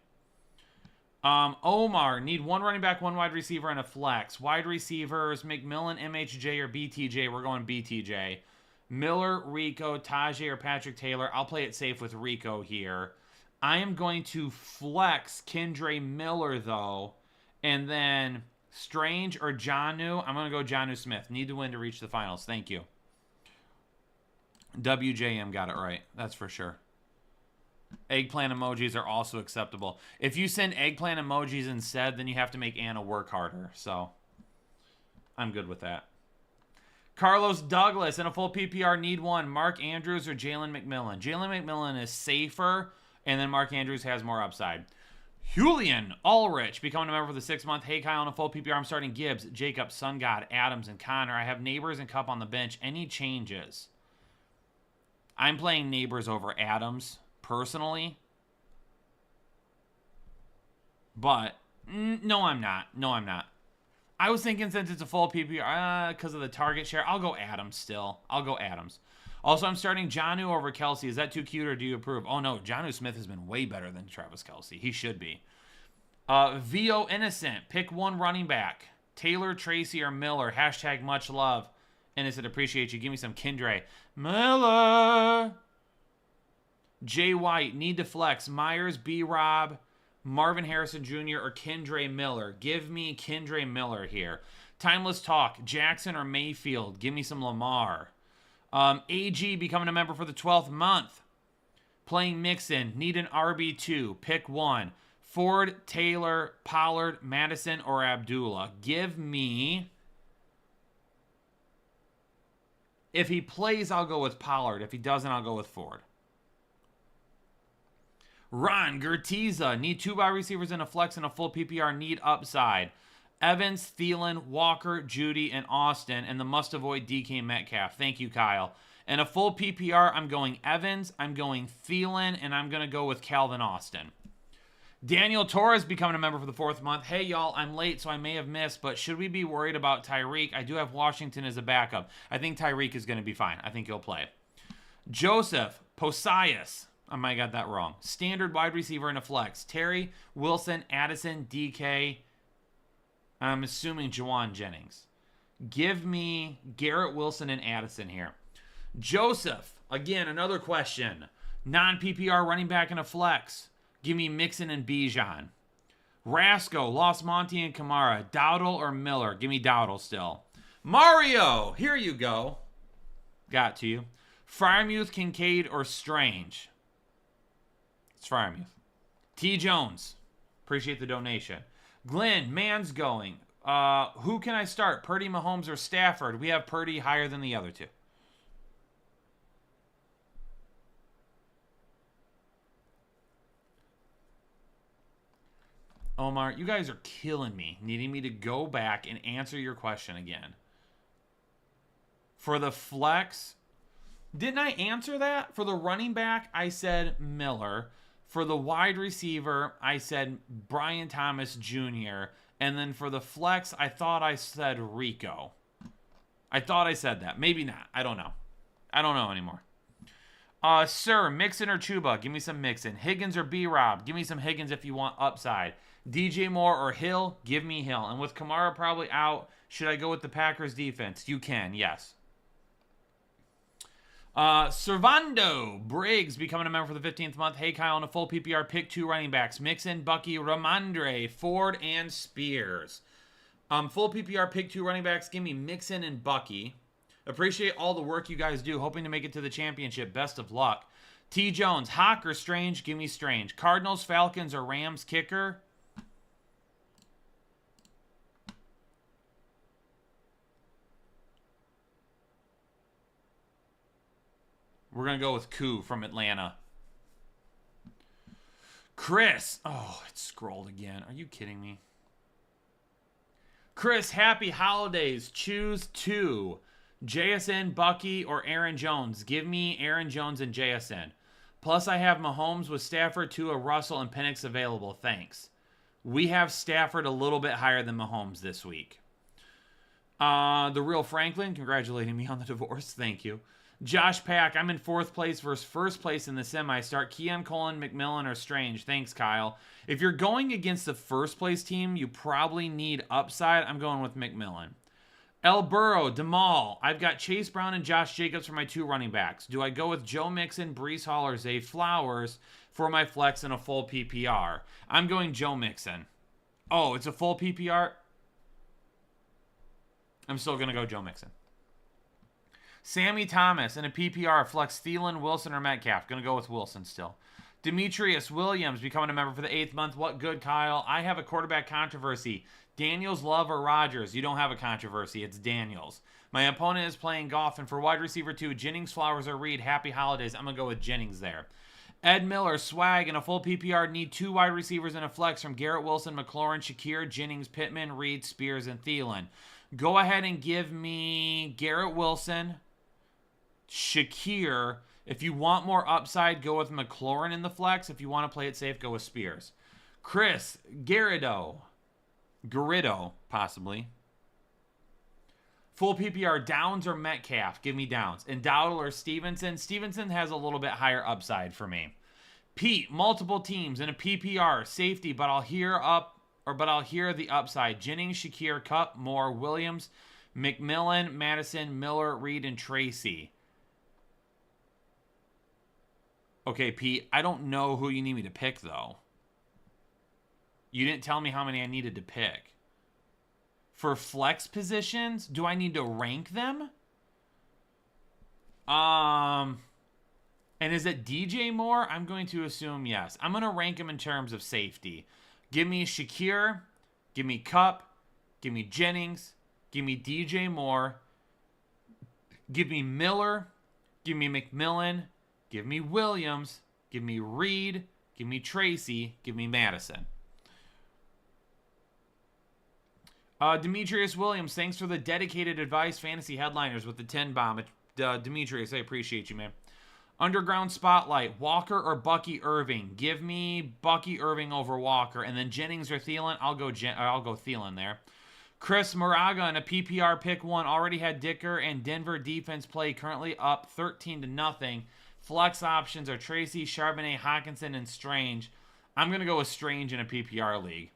Omar, need one running back, one wide receiver, and a flex. Wide receivers, McMillan, MHJ, or BTJ. We're going BTJ. Miller, Rico, Tajay, or Patrick Taylor. I'll play it safe with Rico here. I am going to flex Kendre Miller, though. And then Strange or Jonnu. I'm going to go Jonnu Smith. Need to win to reach the finals. Thank you. WJM got it right. That's for sure. Eggplant emojis are also acceptable. If you send eggplant emojis instead, then you have to make Anna work harder. So, I'm good with that. Carlos Douglas in a full PPR, need one. Mark Andrews or Jalen McMillan? Jalen McMillan is safer, and then Mark Andrews has more upside. Julian Ulrich becoming a member for the 6 month. Hey, Kyle, in a full PPR, I'm starting Gibbs, Jacobs, Sun God, Adams, and Connor. I have Neighbors and Cup on the bench. Any changes? I'm playing Neighbors over Adams, personally. But, no, I'm not. No, I'm not. I was thinking since it's a full PPR, because of the target share, I'll go Adams still. I'll go Adams. Also, I'm starting Jonnu over Kelsey. Is that too cute, or do you approve? Oh, no. Jonnu Smith has been way better than Travis Kelsey. He should be. VO Innocent. Pick one running back. Taylor, Tracy, or Miller. Hashtag much love. Innocent, appreciate you. Give me some Kendre. Miller. Jay White. Need to flex. Myers, B-Rob, Marvin Harrison Jr., or Kendre Miller. Give me Kendre Miller here. Timeless Talk. Jackson or Mayfield. Give me some Lamar. AG becoming a member for the 12th month. Playing Mixon. Need an RB2. Pick one. Ford, Taylor, Pollard, Madison, or Abdullah. Give me... If he plays, I'll go with Pollard. If he doesn't, I'll go with Ford. Ron Gertiza. Need two wide receivers and a flex and a full PPR. Need upside. Evans, Thielen, Walker, Judy, and Austin. And the must-avoid DK Metcalf. Thank you, Kyle. And a full PPR, I'm going Evans, I'm going Thielen, and I'm going to go with Calvin Austin. Daniel Torres becoming a member for the 4th month. Hey, y'all, I'm late, so I may have missed, but should we be worried about Tyreek? I do have Washington as a backup. I think Tyreek is going to be fine. I think he'll play. Joseph Posias. I might have got that wrong. Standard wide receiver in a flex. Terry, Wilson, Addison, DK. I'm assuming Juwan Jennings. Give me Garrett Wilson and Addison here. Joseph, again, another question. Non-PPR running back in a flex. Give me Mixon and Bijan. Rasco, lost Monty and Kamara. Dowdle or Miller? Give me Dowdle still. Mario, here you go. Got to you. Fryermuth, Kincaid, or Strange? It's Fryermuth. T. Jones, appreciate the donation. Glenn, man's going. Who can I start? Purdy, Mahomes, or Stafford? We have Purdy higher than the other two. Omar, you guys are killing me, needing me to go back and answer your question again. For the flex, didn't I answer that? For the running back, I said Miller. For the wide receiver, I said Brian Thomas Jr. And then for the flex, I thought I said Rico. I thought I said that. Maybe not. I don't know. I don't know anymore. Sir, Mixon or Chuba? Give me some Mixon. Higgins or B-Rob? Give me some Higgins if you want upside. DJ Moore or Hill? Give me Hill. And with Kamara probably out, should I go with the Packers defense? You can, yes. Servando Briggs becoming a member for the 15th month. Hey, Kyle, in a full PPR, pick 2 running backs. Mixon, Bucky, Ramondre, Ford, and Spears. Full PPR, pick 2 running backs. Give me Mixon and Bucky. Appreciate all the work you guys do. Hoping to make it to the championship. Best of luck. T. Jones, Hawk or Strange? Give me Strange. Cardinals, Falcons, or Rams kicker? We're going to go with Koo from Atlanta. Chris. Oh, it scrolled again. Are you kidding me? Chris, happy holidays. Choose 2. JSN, Bucky, or Aaron Jones. Give me Aaron Jones and JSN. Plus, I have Mahomes with Stafford, Tua, Russell, and Penix available. Thanks. We have Stafford a little bit higher than Mahomes this week. The Real Franklin, congratulating me on the divorce. Thank you. Josh Pack, I'm in 4th place versus 1st place in the semi. Start Keon, Cullen, McMillan, or Strange. Thanks, Kyle. If you're going against the 1st place team, you probably need upside. I'm going with McMillan. El Burrow, Demal. I've got Chase Brown and Josh Jacobs for my 2 running backs. Do I go with Joe Mixon, Breece Hall, or Zay Flowers for my flex in a full PPR? I'm going Joe Mixon. Oh, it's a full PPR? I'm still going to go Joe Mixon. Sammy Thomas in a PPR, flex Thielen, Wilson, or Metcalf. Going to go with Wilson still. Demetrius Williams becoming a member for the 8th month. What good, Kyle? I have a quarterback controversy. Daniels, Love, or Rodgers? You don't have a controversy. It's Daniels. My opponent is playing golf, and for wide receiver 2, Jennings, Flowers, or Reed. Happy holidays. I'm going to go with Jennings there. Ed Miller, swag, in a full PPR. Need 2 wide receivers in a flex from Garrett Wilson, McLaurin, Shakir, Jennings, Pittman, Reed, Spears, and Thielen. Go ahead and give me Garrett Wilson, Shakir. If you want more upside, go with McLaurin in the flex. If you want to play it safe, go with Spears. Chris Garrido, possibly. Full PPR, Downs or Metcalf? Give me Downs. And Dowdle or Stevenson? Stevenson has a little bit higher upside for me. Pete, multiple teams in a PPR, safety, but I'll hear the upside. Jennings, Shakir, Cup, Moore, Williams, McMillan, Madison, Miller, Reed, and Tracy. Okay, Pete, I don't know who you need me to pick, though. You didn't tell me how many I needed to pick. For flex positions, do I need to rank them? And is it DJ Moore? I'm going to assume yes. I'm going to rank them in terms of safety. Give me Shakir. Give me Cup. Give me Jennings. Give me DJ Moore. Give me Miller. Give me McMillan. Give me Williams. Give me Reed. Give me Tracy. Give me Madison. Demetrius Williams, thanks for the dedicated advice, fantasy headliners with the 10 bomb. Demetrius, I appreciate you, man. Underground Spotlight, Walker or Bucky Irving? Give me Bucky Irving over Walker, and then Jennings or Thielen. I'll go Thielen there. Chris Moraga in a PPR pick one already had Dicker and Denver defense play, currently up 13-0. Flex options are Tracy, Charbonnet, Hawkinson, and Strange. I'm going to go with Strange in a PPR league.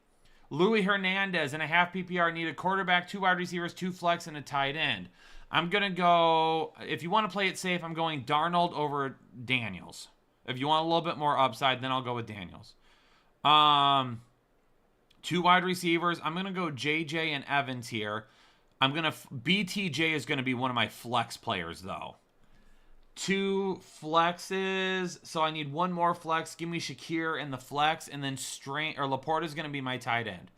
Louis Hernandez in a half PPR need a quarterback, 2 wide receivers, 2 flex, and a tight end. I'm going to go, if you want to play it safe, I'm going Darnold over Daniels. If you want a little bit more upside, then I'll go with Daniels. 2 wide receivers. I'm going to go JJ and Evans here. BTJ is going to be one of my flex players, though. 2 flexes. So I need 1 more flex. Give me Shakir in the flex. And then Laporta is going to be my tight end.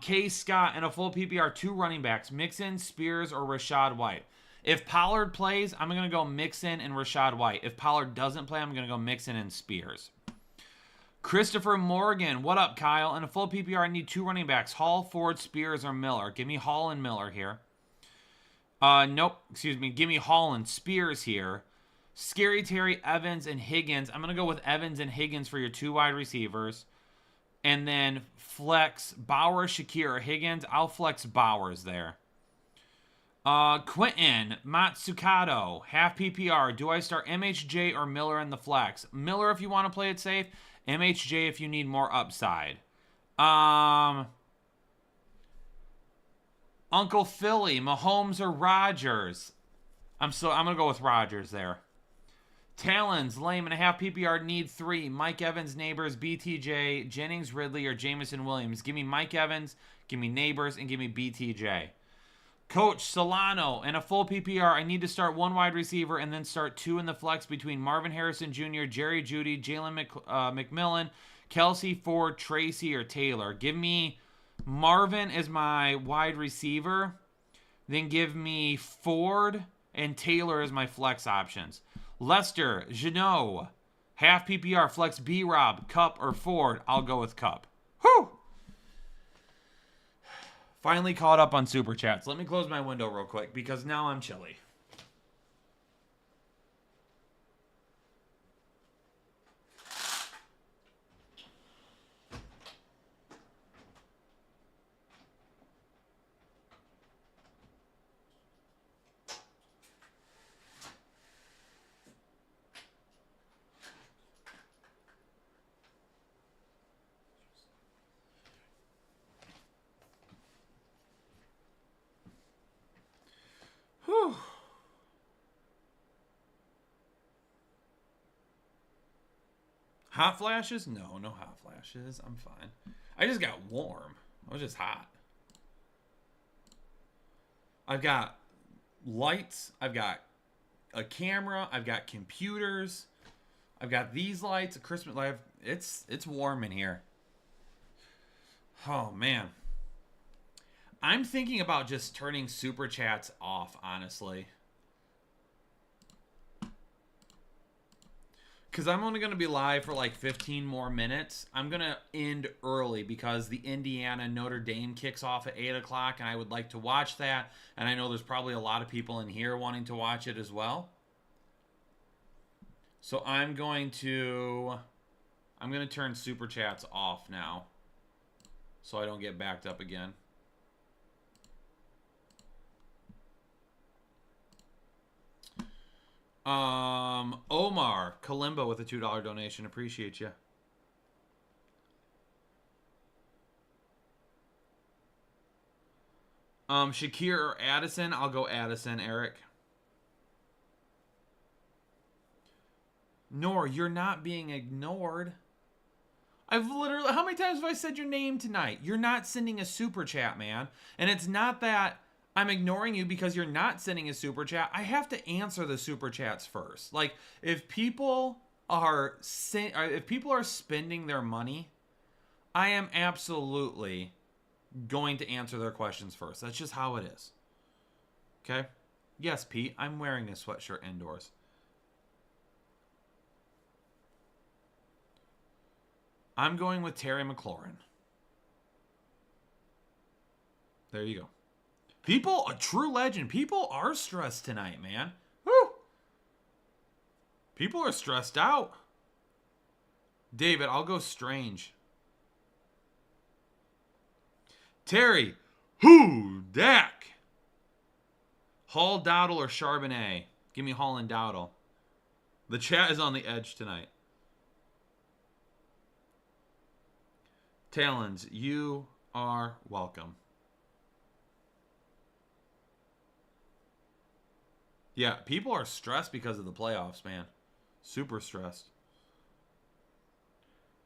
K. Scott in a full PPR, 2 running backs. Mixon, Spears, or Rashad White. If Pollard plays, I'm going to go Mixon and Rashad White. If Pollard doesn't play, I'm going to go Mixon and Spears. Christopher Morgan. What up, Kyle? In a full PPR, I need 2 running backs. Hall, Ford, Spears, or Miller. Give me Hall and Miller here. Nope. Excuse me. Give me Hall and Spears here. Scary Terry, Evans, and Higgins. I'm going to go with Evans and Higgins for your 2 wide receivers. And then flex Bowers, Shakir, or Higgins. I'll flex Bowers there. Quentin Matsukato, half PPR. Do I start MHJ or Miller in the flex? Miller if you want to play it safe. MHJ if you need more upside. Uncle Philly, Mahomes or Rodgers? I'm gonna go with Rodgers there. Talons, lame and a half PPR, need 3. Mike Evans, Neighbors, BTJ, Jennings, Ridley, or Jamison Williams. Give me Mike Evans, give me Neighbors, and give me BTJ. Coach Solano, in a full PPR, I need to start 1 wide receiver and then start 2 in the flex between Marvin Harrison Jr., Jerry Jeudy, Jalen McMillan, Kelsey, Ford, Tracy, or Taylor. Give me Marvin as my wide receiver. Then give me Ford and Taylor as my flex options. Lester, Janot, half PPR, flex B-Rob, Cup, or Ford. I'll go with Cup. Whew! Finally caught up on Super Chats. Let me close my window real quick because now I'm chilly. Whew. Hot flashes? No, no hot flashes. I'm fine. I just got warm. I was just hot. I've got lights. I've got a camera. I've got computers. I've got these lights, a Christmas light. It's warm in here. Oh, man. I'm thinking about just turning Super Chats off, honestly. Because I'm only going to be live for like 15 more minutes. I'm going to end early because the Indiana-Notre Dame kicks off at 8 o'clock, and I would like to watch that. And I know there's probably a lot of people in here wanting to watch it as well. So I'm going to turn Super Chats off now so I don't get backed up again. Omar Kalimba with a $2 donation. Appreciate you. Shakir or Addison? I'll go Addison, Eric. Nor, you're not being ignored. I've literally... How many times have I said your name tonight? You're not sending a super chat, man. And it's not that I'm ignoring you because you're not sending a super chat. I have to answer the super chats first. Like, if people are spending their money, I am absolutely going to answer their questions first. That's just how it is. Okay? Yes, Pete, I'm wearing this sweatshirt indoors. I'm going with Terry McLaurin. There you go. People, a true legend. People are stressed tonight, man. Woo! People are stressed out. David, I'll go Strange. Terry, who Dak? Hall, Dowdle, or Charbonnet? Give me Hall and Dowdle. The chat is on the edge tonight. Talons, you are welcome. Yeah, people are stressed because of the playoffs, man. Super stressed.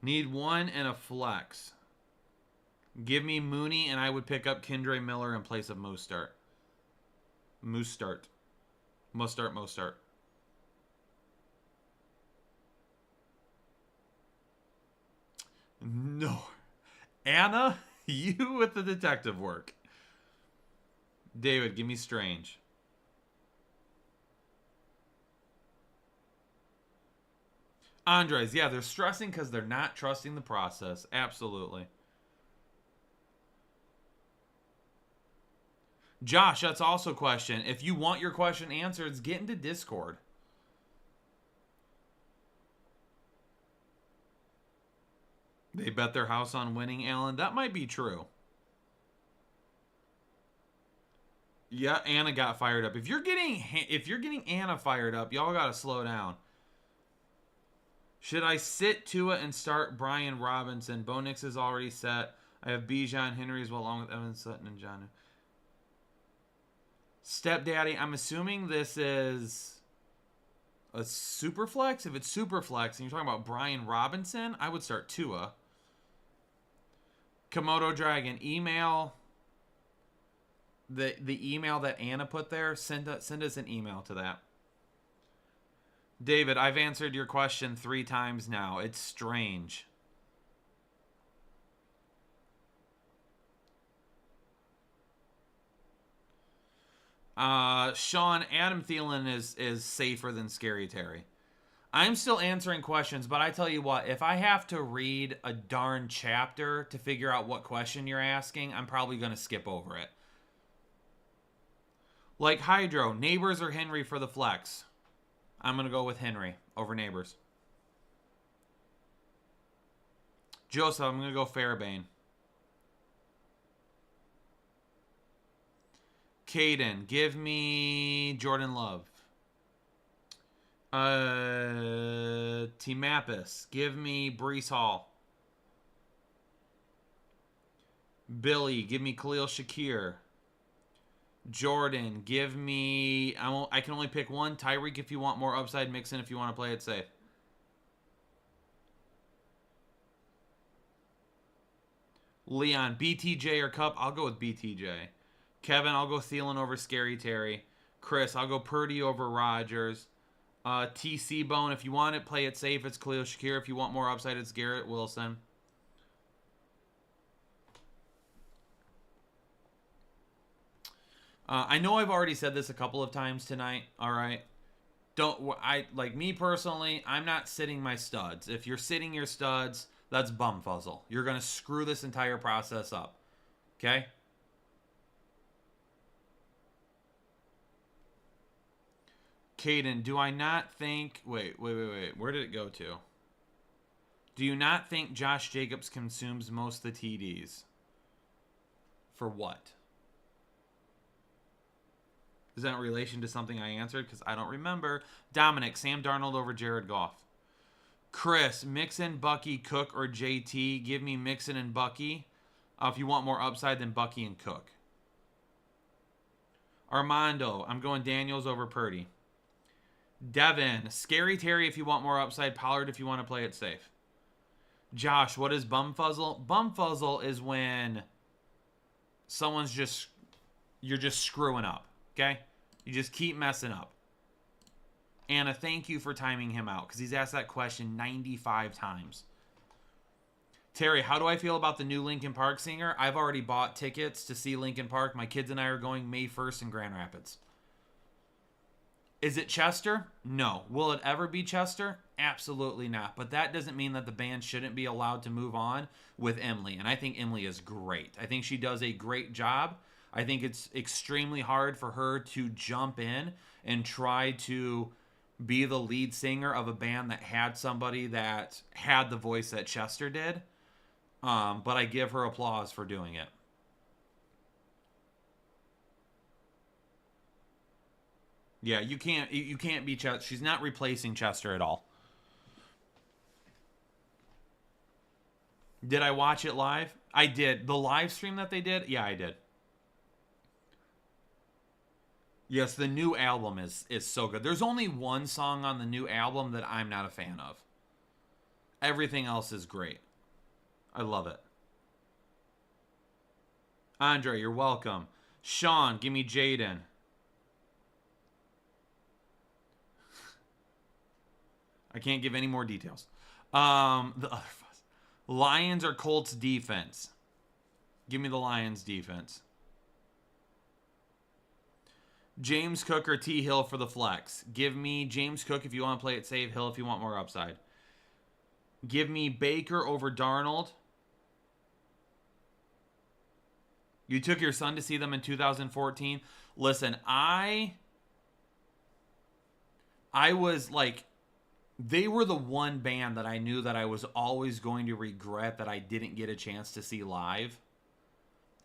Need one and a flex. Give me Mooney, and I would pick up Kendre Miller in place of Mostart. Mostart. No. Anna, you with the detective work. David, give me Strange. Andres, yeah, they're stressing because they're not trusting the process. Absolutely. Josh, that's also a question. If you want your question answered, get into Discord. They bet their house on winning, Alan. That might be true. Yeah, Anna got fired up. If you're getting Anna fired up, y'all gotta slow down. Should I sit Tua and start Brian Robinson? Bo Nix is already set. I have Bijan Henry as well, along with Evan Sutton and John. Stepdaddy, I'm assuming this is a super flex. If it's super flex and you're talking about Brian Robinson, I would start Tua. Komodo Dragon, email the email that Anna put there. Send us an email to that. David, I've answered your question 3 times now. It's Strange. Sean, Adam Thielen is safer than Scary Terry. I'm still answering questions, but I tell you what, if I have to read a darn chapter to figure out what question you're asking, I'm probably going to skip over it. Like Hydro, Neighbors or Henry for the flex? I'm going to go with Henry over Neighbors. Joseph, I'm going to go Fairbairn. Caden, give me Jordan Love. T-Mappis, give me Breece Hall. Billy, give me Khalil Shakir. Jordan, give me... I can only pick one. Tyreek if you want more upside. Mixon if you want to play it safe. Leon, BTJ or Cup? I'll go with BTJ. Kevin, I'll go Thielen over Scary Terry. Chris, I'll go Purdy over Rodgers. TC Bone, if you want it, play it safe. It's Khalil Shakir. If you want more upside, it's Garrett Wilson. I know I've already said this a couple of times tonight. All right. Like me personally, I'm not sitting my studs. If you're sitting your studs, that's bumfuzzle. You're going to screw this entire process up. Okay? Caden, do I not think... Wait. Where did it go to? Do you not think Josh Jacobs consumes most of the TDs? For what? Is that in relation to something I answered? Because I don't remember. Dominic, Sam Darnold over Jared Goff. Chris, Mixon, Bucky, Cook, or JT. Give me Mixon and Bucky. If you want more upside than Bucky and Cook. Armando, I'm going Daniels over Purdy. Devin, Scary Terry if you want more upside. Pollard if you want to play it safe. Josh, what is bumfuzzle? Bumfuzzle is when you're just screwing up. Okay? You just keep messing up. Anna, thank you for timing him out because he's asked that question 95 times. Terry, how do I feel about the new Linkin Park singer? I've already bought tickets to see Linkin Park. My kids and I are going May 1st in Grand Rapids. Is it Chester? No. Will it ever be Chester? Absolutely not. But that doesn't mean that the band shouldn't be allowed to move on with Emily. And I think Emily is great. I think she does a great job. I think it's extremely hard for her to jump in and try to be the lead singer of a band that had somebody that had the voice that Chester did. But I give her applause for doing it. Yeah, you can't be Chester. She's not replacing Chester at all. Did I watch it live? I did. The live stream that they did? Yeah, I did. Yes, the new album is so good. There's only one song on the new album that I'm not a fan of. Everything else is great. I love it. Andre, you're welcome. Sean, give me Jaden. I can't give any more details. The other fuss. Lions or Colts defense? Give me the Lions defense. James Cook or T. Hill for the flex? Give me James Cook if you want to play it safe. Hill if you want more upside. Give me Baker over Darnold. You took your son to see them in 2014. Listen, I was like, they were the one band that I knew that I was always going to regret that I didn't get a chance to see live.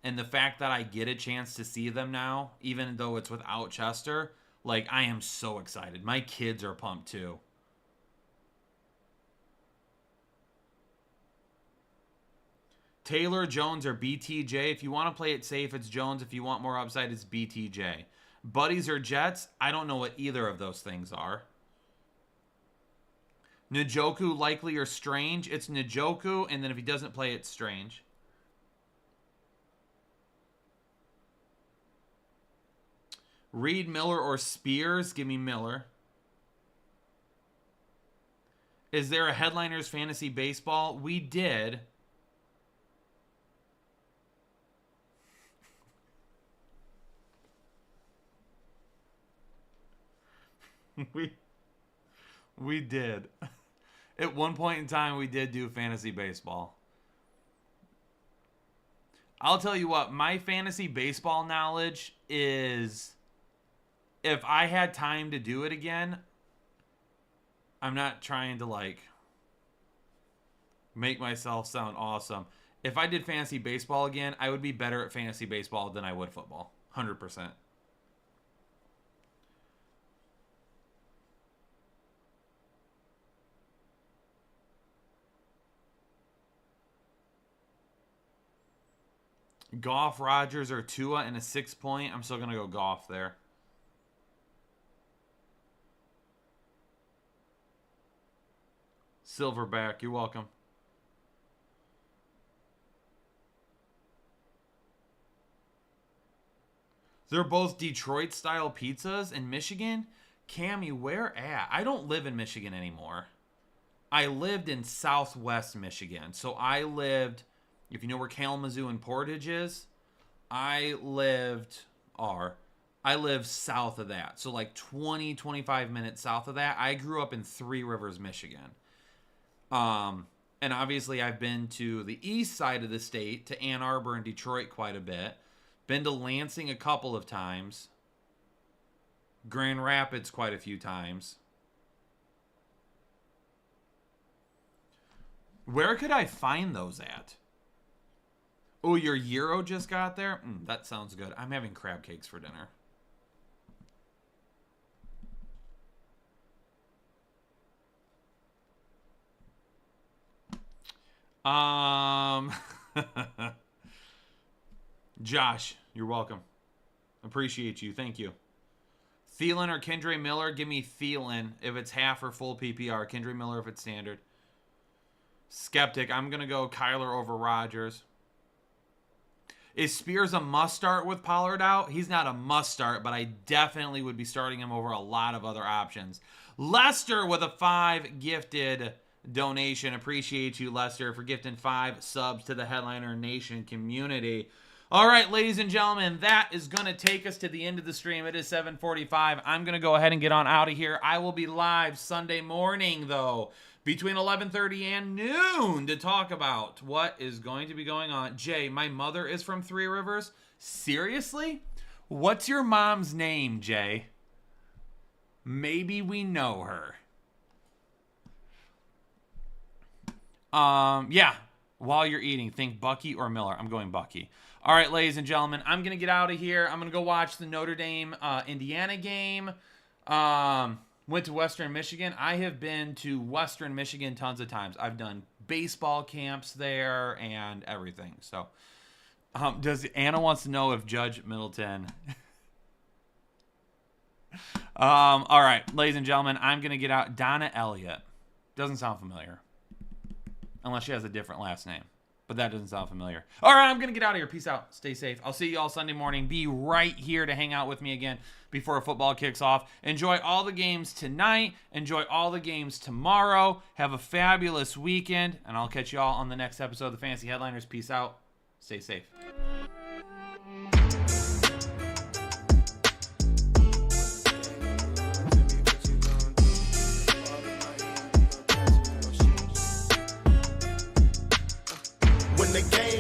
And the fact that I get a chance to see them now, even though it's without Chester, like, I am so excited. My kids are pumped too. Taylor, Jones, or BTJ. If you want to play it safe, it's Jones. If you want more upside, it's BTJ. Buddies or Jets? I don't know what either of those things are. Njoku, likely or Strange? It's Njoku, and then if he doesn't play, it's Strange. Reed, Miller, or Spears? Give me Miller. Is there a Headliners Fantasy Baseball? We did. We did. At one point in time, we did do fantasy baseball. I'll tell you what, my fantasy baseball knowledge is, if I had time to do it again, I'm not trying to like make myself sound awesome. If I did fantasy baseball again, I would be better at fantasy baseball than I would football. 100%. Goff, Rodgers, or Tua in a 6-point. I'm still going to go Goff there. Silverback, you're welcome. They're both Detroit-style pizzas in Michigan. Cammy, where at? I don't live in Michigan anymore. I lived in southwest Michigan. So I lived... If you know where Kalamazoo and Portage is, I lived south of that. So like 20, 25 minutes south of that. I grew up in Three Rivers, Michigan. And obviously I've been to the east side of the state, to Ann Arbor and Detroit quite a bit. Been to Lansing a couple of times. Grand Rapids quite a few times. Where could I find those at? Oh, your Euro just got there? That sounds good. I'm having crab cakes for dinner. Josh, you're welcome. Appreciate you. Thank you. Thielen or Kendre Miller? Give me Thielen if it's half or full PPR. Kendre Miller if it's standard. Skeptic, I'm going to go Kyler over Rodgers. Is Spears a must-start with Pollard out? He's not a must-start, but I definitely would be starting him over a lot of other options. Lester with a 5 gifted donation. Appreciate you, Lester, for gifting 5 subs to the Headliner Nation community. All right, ladies and gentlemen, that is going to take us to the end of the stream. It is 7:45. I'm going to go ahead and get on out of here. I will be live Sunday morning, though, between 11:30 and noon to talk about what is going to be going on. Jay, my mother is from Three Rivers. Seriously? What's your mom's name, Jay? Maybe we know her. Yeah. While you're eating, think Bucky or Miller. I'm going Bucky. All right, ladies and gentlemen, I'm going to get out of here. I'm going to go watch the Notre Dame Indiana game. Went to Western Michigan. I have been to Western Michigan tons of times. I've done baseball camps there and everything. So, Anna wants to know if Judge Middleton... all right, ladies and gentlemen, I'm going to get out. Donna Elliott. Doesn't sound familiar. Unless she has a different last name. But that doesn't sound familiar. All right, I'm going to get out of here. Peace out. Stay safe. I'll see you all Sunday morning. Be right here to hang out with me again before football kicks off. Enjoy all the games tonight. Enjoy all the games tomorrow. Have a fabulous weekend. And I'll catch you all on the next episode of the Fantasy Headliners. Peace out. Stay safe.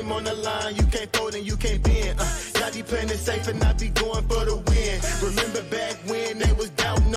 On the line, you can't fold and you can't bend. Y'all be playing it safe and I be going for the win. Remember back when they was